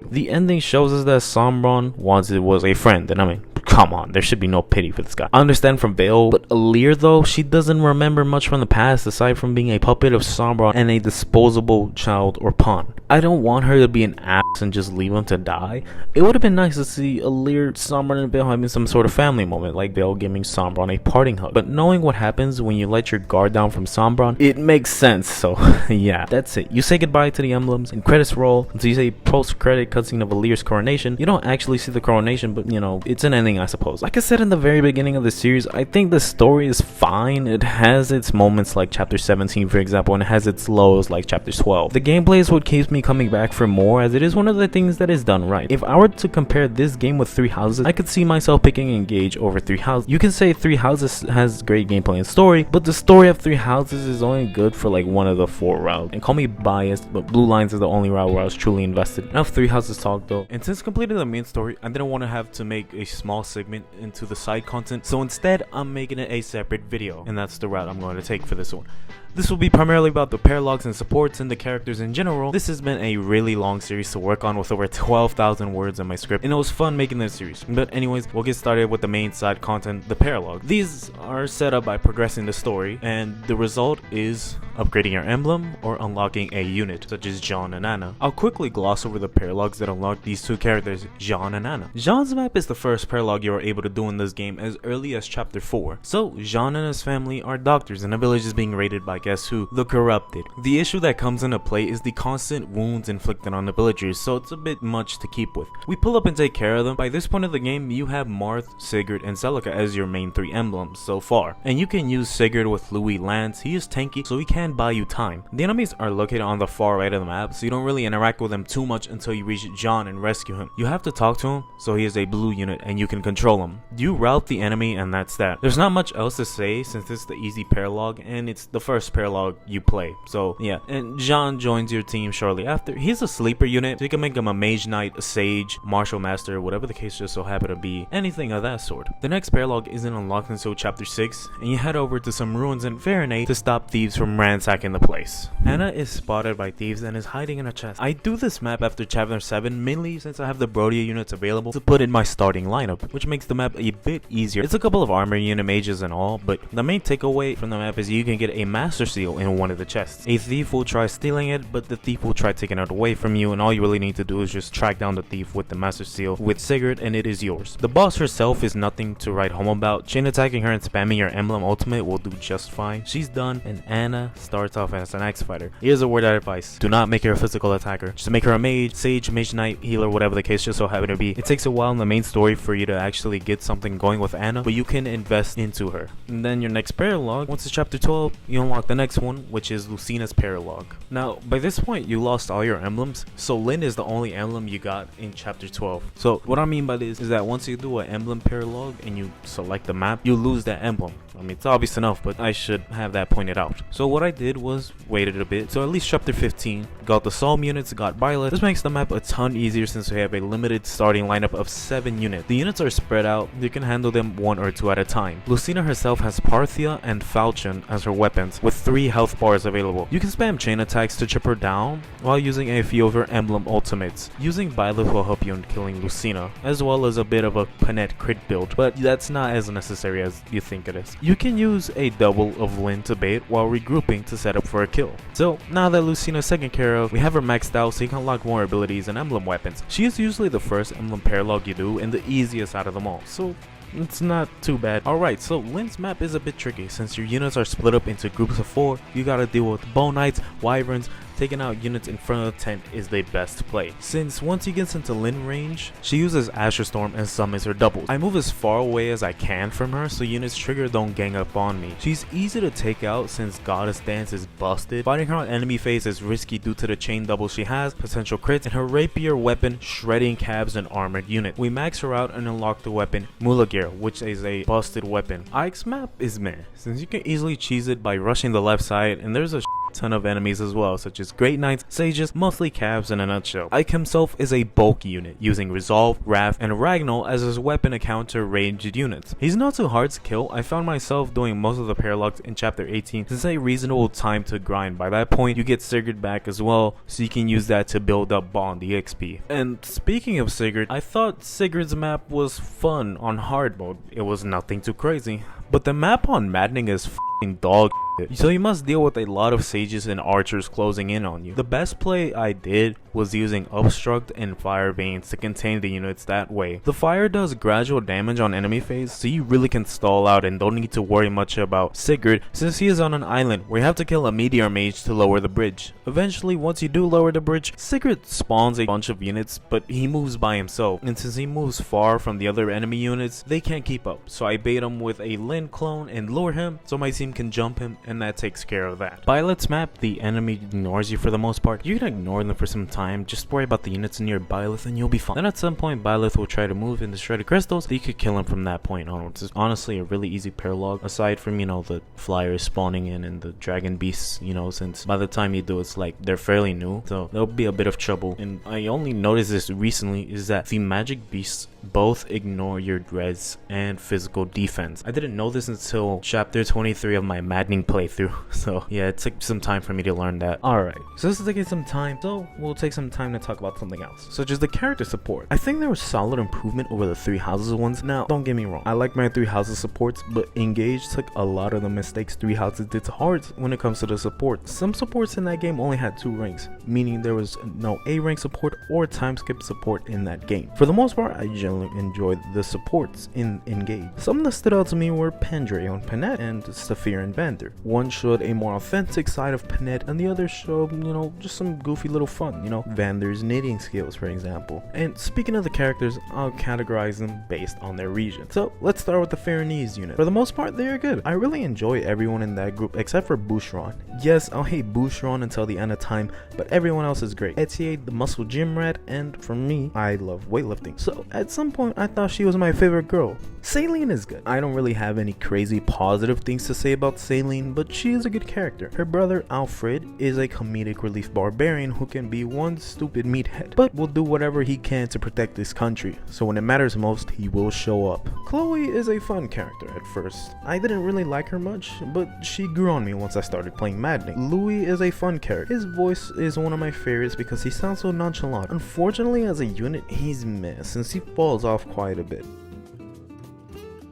The ending shows us that Sombron once it was a friend, and I mean, come on, there should be no pity for this guy. I understand from Vale, but Alear though, she doesn't remember much from the past aside from being a puppet of Sombron and a disposable child or pawn. I don't want her to be an ass and just leave him to die. It would have been nice to see Alear, Sombron, and Vale having some sort of family moment, like Vale giving Sombron a parting hug. But knowing what happens when you let your guard down from Sombron, it makes sense, so yeah, that's it. You say goodbye to the emblems, and credits roll until you say post-credit cutscene of Alear's coronation. You don't actually see the coronation, but you know, it's an ending, I suppose. Like I said in the very beginning of the series, I think the story is fine. It has its moments like chapter 17, for example, and it has its lows like chapter 12. The gameplay is what keeps me coming back for more, as it is one of the things that is done right. If I were to compare this game with Three Houses, I could see myself picking Engage over Three Houses. You can say Three Houses has great gameplay and story, but the story of Three Houses is only good for like one of the 4 routes. And call me biased, but Blue Lines is the only route where I was truly invested. Enough Three Houses talk though. And since completing the main story, I didn't want to have to make a small segment into the side content, so instead I'm making it a separate video, and that's the route I'm going to take for this one. This will be primarily about the paralogs and supports and the characters in general. This has been a really long series to work on with over 12,000 words in my script, and it was fun making this series. But anyways, we'll get started with the main side content, the paralog. These are set up by progressing the story, and the result is upgrading your emblem or unlocking a unit, such as Jean and Anna. I'll quickly gloss over the paralogs that unlock these two characters, Jean and Anna. Jean's map is the first paralog you are able to do in this game as early as chapter 4. So, Jean and his family are doctors, and the village is being raided by guess who? The Corrupted. The issue that comes into play is the constant wounds inflicted on the villagers, so it's a bit much to keep with. We pull up and take care of them. By this point of the game, you have Marth, Sigurd, and Celica as your main 3 emblems so far. And you can use Sigurd with Louis Lance. He is tanky, so he can buy you time. The enemies are located on the far right of the map, so you don't really interact with them too much until you reach Jean and rescue him. You have to talk to him, so he is a blue unit and you can control him. You route the enemy and that's that. There's not much else to say since it's the easy paralog and it's the first paralog you play, so yeah. And Jean joins your team shortly after. He's a sleeper unit, so you can make him a mage knight, a sage, martial master, whatever the case just so happen to be, anything of that sort. The next paralog isn't unlocked until chapter 6, and you head over to some ruins in Fahrenheit to stop thieves from ransacking the place. Anna is spotted by thieves and is hiding in a chest. I do this map after chapter 7 mainly since I have the Brodia units available to put in my starting lineup, which makes the map a bit easier. It's a couple of armor unit mages and all, but the main takeaway from the map is you can get a master seal in one of the chests. A thief will try stealing it, but the thief will try taking it away from you, and all you really need to do is just track down the thief with the master seal with Sigurd, and it is yours. The boss herself is nothing to write home about. Chain attacking her and spamming your Emblem ultimate will do just fine. She's done, and Anna starts off as an axe fighter. Here's a word of advice: do not make her a physical attacker. Just make her a mage, sage, mage knight, healer, whatever the case just so happen to be. It takes a while in the main story for you to actually get something going with Anna, but you can invest into her. And then your next paralogue, once it's chapter 12, you unlock the next one, which is Lucina's paralogue. Now, by this point, you lost all your emblems, so Lynn is the only emblem you got in chapter 12. So what I mean by this is that once you do an emblem paralogue and you select the map, you lose that emblem. I mean, it's obvious enough, but I should have that pointed out. So what I did was waited a bit, so at least chapter 15, got the Psalm units, got Violet. This makes the map a ton easier since we have a limited starting lineup of 7 units. The units are spread out, you can handle them 1 or 2 at a time. Lucina herself has Parthia and Falchion as her weapons, with 3 health bars available. You can spam chain attacks to chip her down, while using a few of her emblem ultimates. Using Violet will help you in killing Lucina, as well as a bit of a Panette crit build, but that's not as necessary as you think it is. You can use a double of Lynn to bait while regrouping to set up for a kill. So now that Lucina's taken care of, we have her maxed out so you can unlock more abilities and emblem weapons. She is usually the first emblem paralogue you do and the easiest out of them all, so it's not too bad. Alright, so Lynn's map is a bit tricky since your units are split up into groups of 4. You gotta deal with Bone Knights, Wyverns. Taking out units in front of the tent is the best play, since once he gets into Lynn range, she uses Asher Storm and summons her double. I move as far away as I can from her so units trigger don't gang up on me. She's easy to take out since Goddess Dance is busted. Fighting her on enemy phase is risky due to the chain double she has, potential crits, and her rapier weapon shredding cabs an armored unit. We max her out and unlock the weapon Mulagir, which is a busted weapon. Ike's map is meh, since you can easily cheese it by rushing the left side, and there's a ton of enemies as well, such as Great Knights, Sages, mostly cabs in a nutshell. Ike himself is a bulky unit, using Resolve, Wrath, and Ragnall as his weapon to counter ranged units. He's not too hard to kill. I found myself doing most of the paralogs in chapter 18 since a reasonable time to grind. By that point, you get Sigurd back as well, so you can use that to build up Bond the XP. And speaking of Sigurd, I thought Sigurd's map was fun on hard mode. It was nothing too crazy, but the map on Maddening is f***ing dog shit. So you must deal with a lot of sages and archers closing in on you. The best play I did was using Obstruct and Fire Veins to contain the units that way. The fire does gradual damage on enemy phase, so you really can stall out and don't need to worry much about Sigurd since he is on an island where you have to kill a meteor mage to lower the bridge. Eventually, once you do lower the bridge, Sigurd spawns a bunch of units, but he moves by himself, and since he moves far from the other enemy units, they can't keep up. So I bait him with a Lynn clone and lure him so my team can jump him, and that takes care of that. Violet's map, the enemy ignores you for the most part. You can ignore them for some time, just worry about the units near Byleth and you'll be fine. Then at some point, Byleth will try to move into shredded crystals, so you could kill him from that point onwards. It's honestly a really easy paralogue, aside from, you know, the flyers spawning in and the dragon beasts, you know, since by the time you do, it's like they're fairly new, so there'll be a bit of trouble. And I only noticed this recently, is that the magic beasts both ignore your dreads and physical defense. I didn't know this until chapter 23 of my Maddening playthrough, so yeah, it took some time for me to learn that. Alright, so this is taking some time, so we'll take some time to talk about something else, such as the character support. I think there was solid improvement over the 3 houses ones. Now, don't get me wrong, I like my 3 houses supports, but Engage took a lot of the mistakes 3 houses did to Hearts when it comes to the support. Some supports in that game only had 2 ranks, meaning there was no A rank support or time skip support in that game. For the most part, I generally enjoyed the supports in Engage. Some that stood out to me were Pandre on Panette and Saphir and Vander. One showed a more authentic side of Panette, and the other showed, you know, just some goofy little fun, you know, Vander's knitting skills, for example. And speaking of the characters, I'll categorize them based on their region. So let's start with the Faranese unit. For the most part, they are good. I really enjoy everyone in that group except for Boucheron. Yes, I'll hate Boucheron until the end of time, but everyone else is great. Etier, the muscle gym rat, and for me, I love weightlifting. So at some point, I thought she was my favorite girl. Saline is good. I don't really have any crazy positive things to say about Saline, but she is a good character. Her brother Alfred is a comedic relief barbarian who can be one stupid meathead, but will do whatever he can to protect his country, so when it matters most, he will show up. Chloe is a fun character at first. I didn't really like her much, but she grew on me once I started playing Maddening. Louis is a fun character. His voice is one of my favorites because he sounds so nonchalant. Unfortunately, as a unit, he's meh, since he falls off quite a bit.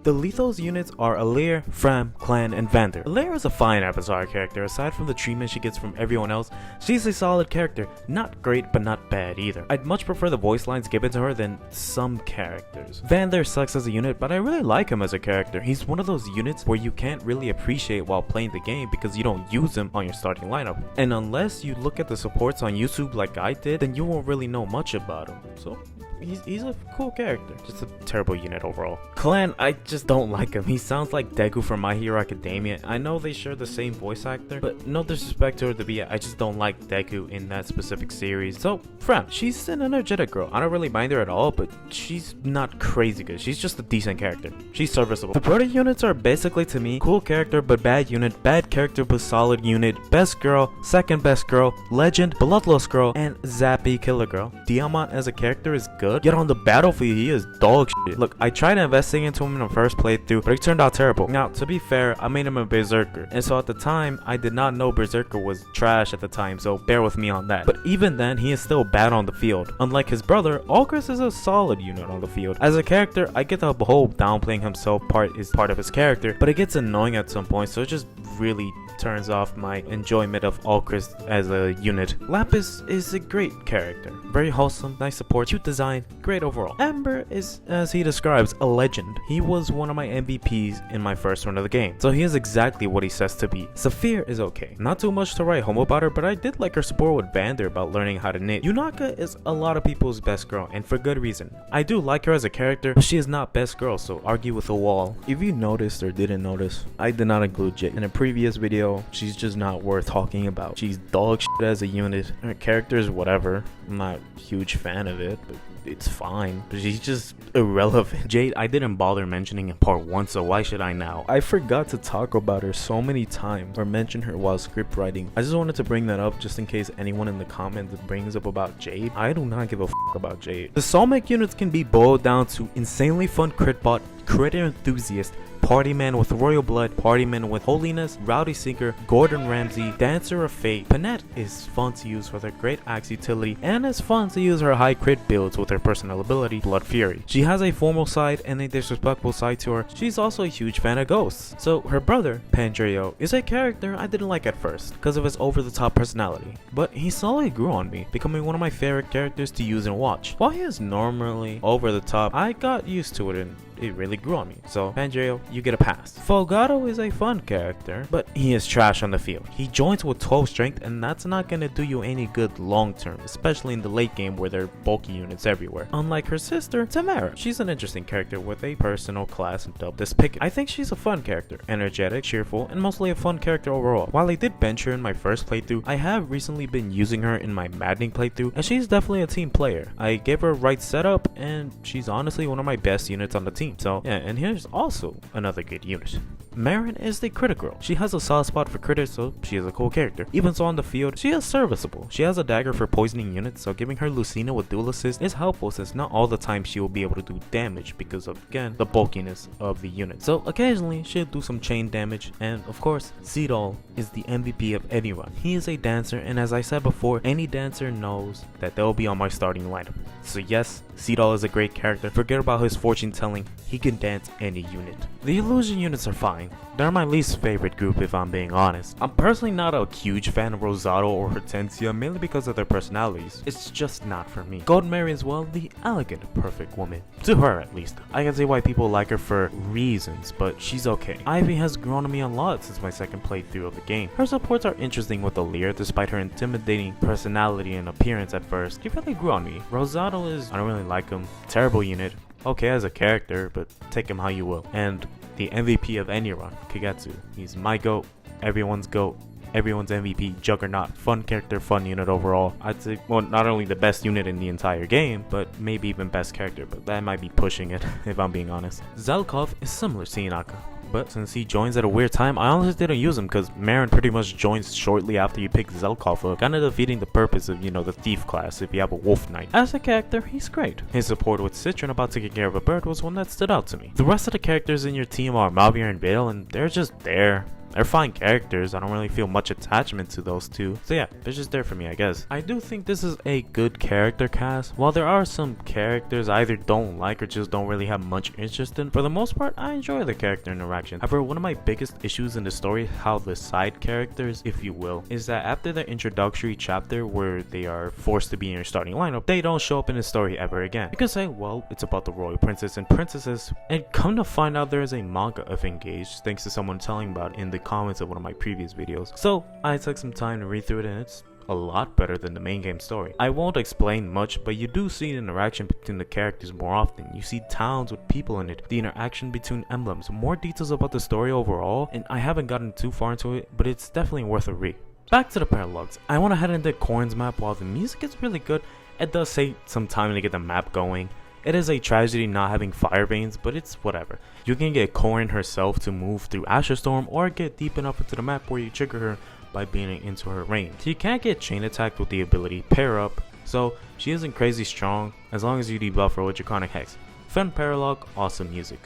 The Lethos units are Alir, Fram, Clan, and Vander. Alir is a fine Avatar character. Aside from the treatment she gets from everyone else, she's a solid character. Not great, but not bad either. I'd much prefer the voice lines given to her than some characters. Vander sucks as a unit, but I really like him as a character. He's one of those units where you can't really appreciate while playing the game because you don't use him on your starting lineup. And unless you look at the supports on YouTube like I did, then you won't really know much about him. So he's a cool character, just a terrible unit overall. Clan, I just don't like him. He sounds like Deku from My Hero Academia. I know they share the same voice actor, but no disrespect to her to be, I just don't like Deku in that specific series. So, Fram, she's an energetic girl. I don't really mind her at all, but she's not crazy good. She's just a decent character. She's serviceable. The brother units are basically, to me, cool character but bad unit, bad character but solid unit, best girl, second best girl, legend, bloodlust girl, and zappy killer girl. Diamant as a character is good, yet on the battlefield he is dog shit. Look, I tried investing into him in the first playthrough, but it turned out terrible. Now, to be fair, I made him a berserker, and so at the time, I did not know berserker was trash at the time, so bear with me on that. But even then, he is still bad on the field. Unlike his brother, Alcris is a solid unit on the field. As a character, I get the whole downplaying himself part is part of his character, but it gets annoying at some point, so it just really turns off my enjoyment of Alcris as a unit. Lapis is a great character. Very wholesome, nice support, cute design, great overall. Amber is, as he describes, a legend. He was one of my MVPs in my first run of the game, so he is exactly what he says to be. Saphir is okay. Not too much to write home about her, but I did like her support with Vander about learning how to knit. Yunaka is a lot of people's best girl, and for good reason. I do like her as a character, but she is not best girl, so argue with a wall. If you noticed or didn't notice, I did not include Jade. In a previous video, she's just not worth talking about. She's dog shit as a unit. Her character is whatever. I'm not a huge fan of it, but it's fine. But she's just irrelevant. Jade, I didn't bother mentioning in part 1, so why should I now? I forgot to talk about her so many times or mention her while script writing. I just wanted to bring that up just in case anyone in the comments brings up about Jade. I do not give a about Jade. The Soulmech units can be boiled down to insanely fun crit bot, critter enthusiast, Party Man with Royal Blood, Party Man with Holiness, Rowdy Seeker, Gordon Ramsay, Dancer of Fate. Panette is fun to use with her great axe utility, and is fun to use her high crit builds with her personal ability, Blood Fury. She has a formal side and a disrespectful side to her. She's also a huge fan of ghosts. So her brother, Pandreo, is a character I didn't like at first because of his over-the-top personality, but he slowly grew on me, becoming one of my favorite characters to use and watch. While he is normally over the top, I got used to it and it really grew on me. So Pandreo, you get a pass. Folgado is a fun character, but he is trash on the field. He joins with 12 strength, and that's not gonna do you any good long term, especially in the late game where there are bulky units everywhere. Unlike her sister, Tamara, she's an interesting character with a personal class dubbed as Picket. I think she's a fun character, energetic, cheerful, and mostly a fun character overall. While I did bench her in my first playthrough, I have recently been using her in my Maddening playthrough, and she's definitely a team player. I gave her right setup, and she's honestly one of my best units on the team. So yeah, and here's also another good unit. Marin is the critter girl. She has a soft spot for critters, so she is a cool character. Even so on the field, she is serviceable. She has a dagger for poisoning units, so giving her Lucina with dual assist is helpful since not all the time she will be able to do damage because of, again, the bulkiness of the unit. So occasionally she'll do some chain damage, and of course, Seedall is the MVP of any run. He is a dancer, and as I said before, any dancer knows that they'll be on my starting lineup. So yes, Seedall is a great character. Forget about his fortune telling, he can dance any unit. The illusion units are fine. They're my least favorite group if I'm being honest. I'm personally not a huge fan of Rosado or Hortensia, mainly because of their personalities. It's just not for me. Golden Mary is, well, the elegant, perfect woman. To her at least. I can see why people like her for reasons, but she's okay. Ivy has grown on me a lot since my second playthrough of the game. Her supports are interesting with Alear, despite her intimidating personality and appearance at first. She really grew on me. Rosado is, I don't really like him. Terrible unit. Okay as a character, but take him how you will. And the MVP of any run, Kagetsu. He's my GOAT, everyone's GOAT, everyone's MVP, Juggernaut. Fun character, fun unit overall. I'd say, well, not only the best unit in the entire game, but maybe even best character, but that might be pushing it if I'm being honest. Zelkov is similar to Inaka. but since he joins at a weird time, I honestly didn't use him because Marin pretty much joins shortly after you pick Zelkov up, kinda defeating the purpose of, the thief class if you have a wolf knight. As a character, he's great. His support with Citron about taking care of a bird was one that stood out to me. The rest of the characters in your team are Malvier and Vale, and they're just there. They're fine characters. I don't really feel much attachment to those two. So yeah, they're just there for me, I guess. I do think this is a good character cast. While there are some characters I either don't like or just don't really have much interest in, for the most part, I enjoy the character interaction. However, one of my biggest issues in the story, how the side characters, if you will, is that after the introductory chapter where they are forced to be in your starting lineup, they don't show up in the story ever again. You could say, well, it's about the royal princess and princesses, and come to find out there is a manga of Engaged, thanks to someone telling about it in the comments of one of my previous videos. So I took some time to read through it, and it's a lot better than the main game story. I won't explain much, but you do see the interaction between the characters more often. You see towns with people in it, the interaction between emblems, more details about the story overall, and I haven't gotten too far into it, but it's definitely worth a read. Back to the paralogs. I went ahead and did Corrin's map. While the music is really good, it does take some time to get the map going. It is a tragedy not having fire veins, but it's whatever. You can get Corrin herself to move through Asher Storm, or get deep enough into the map where you trigger her by being into her range. You can't get chain attacked with the ability Pair Up, so she isn't crazy strong as long as you debuff her with Draconic Hex. Fun paralog, awesome music.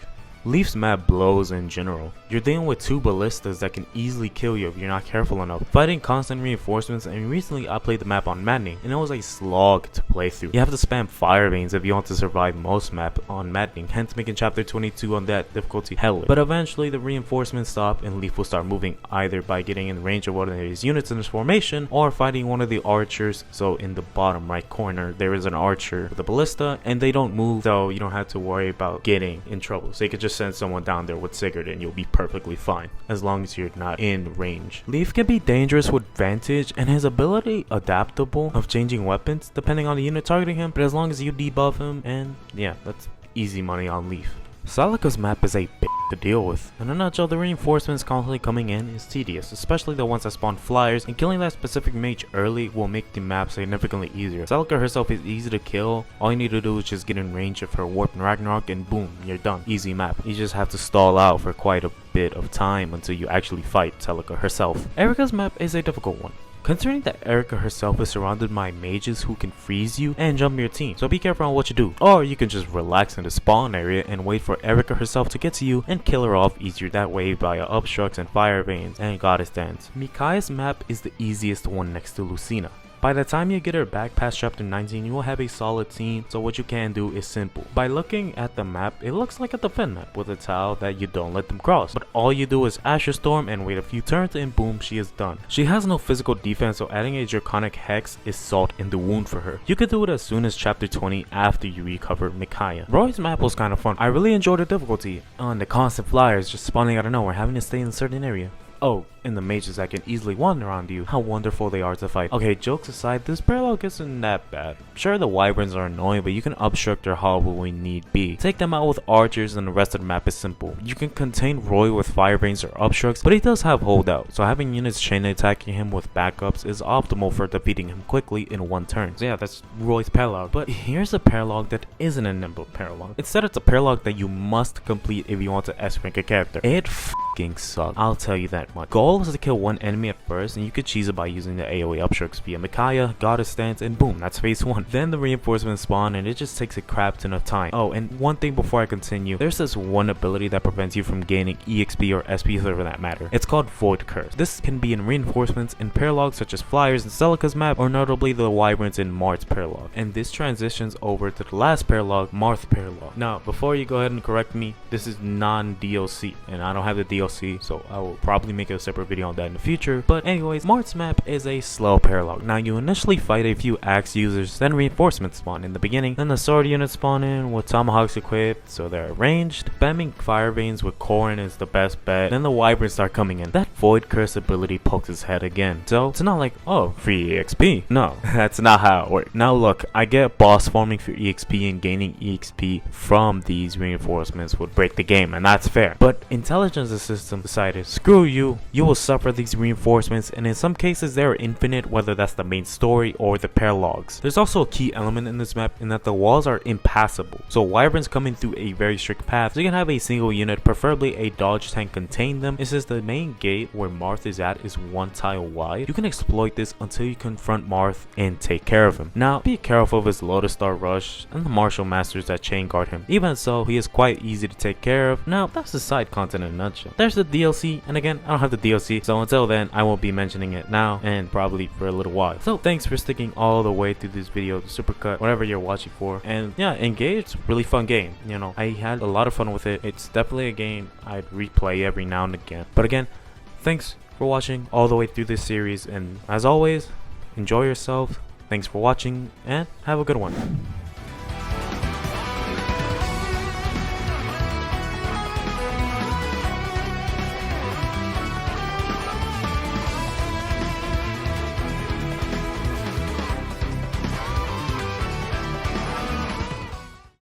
Leaf's map blows in general. You're dealing with two ballistas that can easily kill you if you're not careful enough, fighting constant reinforcements, and recently I played the map on Maddening and it was a slog to play through. You have to spam fire veins if you want to survive most map on Maddening, hence making chapter 22 on that difficulty hellish. But eventually the reinforcements stop and Leaf will start moving, either by getting in range of one of his units in his formation or fighting one of the archers. So in the bottom right corner there is an archer with a ballista and they don't move, so you don't have to worry about getting in trouble. So you could just send someone down there with Sigurd and you'll be perfectly fine as long as you're not in range. Leaf can be dangerous with Vantage and his ability adaptable of changing weapons depending on the unit targeting him, but as long as you debuff him, and yeah, that's easy money on Leaf. Salika's map is a bitch to deal with. In a nutshell, the reinforcements constantly coming in is tedious, especially the ones that spawn flyers, and killing that specific mage early will make the map significantly easier. Salika herself is easy to kill. All you need to do is just get in range of her Warp and Ragnarok and boom, you're done. Easy map. You just have to stall out for quite a bit of time until you actually fight Salika herself. Erika's map is a difficult one, considering that Erika herself is surrounded by mages who can freeze you and jump your team, so be careful on what you do. Or you can just relax in the spawn area and wait for Erika herself to get to you and kill her off easier that way via obstructs and fire veins and goddess dance. Mikaya's map is the easiest one next to Lucina. By the time you get her back past chapter 19, you will have a solid team, so what you can do is simple. By looking at the map, it looks like a defend map with a tile that you don't let them cross, but all you do is Asher Storm and wait a few turns and boom, she is done. She has no physical defense, so adding a Draconic Hex is salt in the wound for her. You could do it as soon as chapter 20 after you recover Mikaya. Roy's map was kind of fun. I really enjoyed the difficulty on the constant flyers just spawning out of nowhere, having to stay in a certain area. Oh, and the mages that can easily wander around you, how wonderful they are to fight. Okay, jokes aside, this paralog isn't that bad. Sure, the wyverns are annoying, but you can obstruct their hollow when need be. Take them out with archers and the rest of the map is simple. You can contain Roy with fire veins or obstructs, but he does have holdout, so having units chain attacking him with backups is optimal for defeating him quickly in one turn. So yeah, that's Roy's paralog. But here's a paralog that isn't an Emblem paralog. Instead, it's a paralog that you must complete if you want to S-rank a character. It f***ing sucks, I'll tell you that much. Goal is to kill one enemy at first, and you could cheese it by using the AoE obstructs via Mikaya, Goddess Stance, and boom, that's phase 1. Then the reinforcements spawn, and it just takes a crap ton of time. Oh, and one thing before I continue, there's this one ability that prevents you from gaining EXP or SP for that matter. It's called Void Curse. This can be in reinforcements in paralogs such as Flyers in Celica's map, or notably the Wyverns in Marth's paralog. And this transitions over to the last paralog, Marth paralog. Now, before you go ahead and correct me, this is non-DLC, and I don't have the DLC, so I will probably make a separate video on that in the future. But anyways, Marth's map is a slow paralog. Now you initially fight a few axe users, then reinforcements spawn in the beginning, then the sword units spawn in with tomahawks equipped so they're ranged. Spamming fire veins with Corrin is the best bet, then the wyverns start coming in. That Void Curse ability pokes his head again, so it's not like, oh, free EXP. No, that's not how it works. Now look, I get boss farming for EXP and gaining EXP from these reinforcements would break the game, and that's fair, but intelligence assist system decided, screw you, you will suffer these reinforcements, and in some cases they are infinite, whether that's the main story or the paralogs. There's also a key element in this map in that the walls are impassable, so wyverns coming through a very strict path, so you can have a single unit, preferably a dodge tank, contain them. And since the main gate where Marth is at is one tile wide, you can exploit this until you confront Marth and take care of him. Now be careful of his Lotus Star Rush and the Martial Masters that chain guard him. Even so, he is quite easy to take care of. Now that's the side content in a nutshell. There's the DLC, and again, I don't have the DLC, so until then I won't be mentioning it now and probably for a little while. So thanks for sticking all the way through this video, the Supercut, whatever you're watching for. And yeah, Engage, it's a really fun game. You know, I had a lot of fun with it. It's definitely a game I'd replay every now and again. But again, thanks for watching all the way through this series, and as always, enjoy yourself. Thanks for watching and have a good one.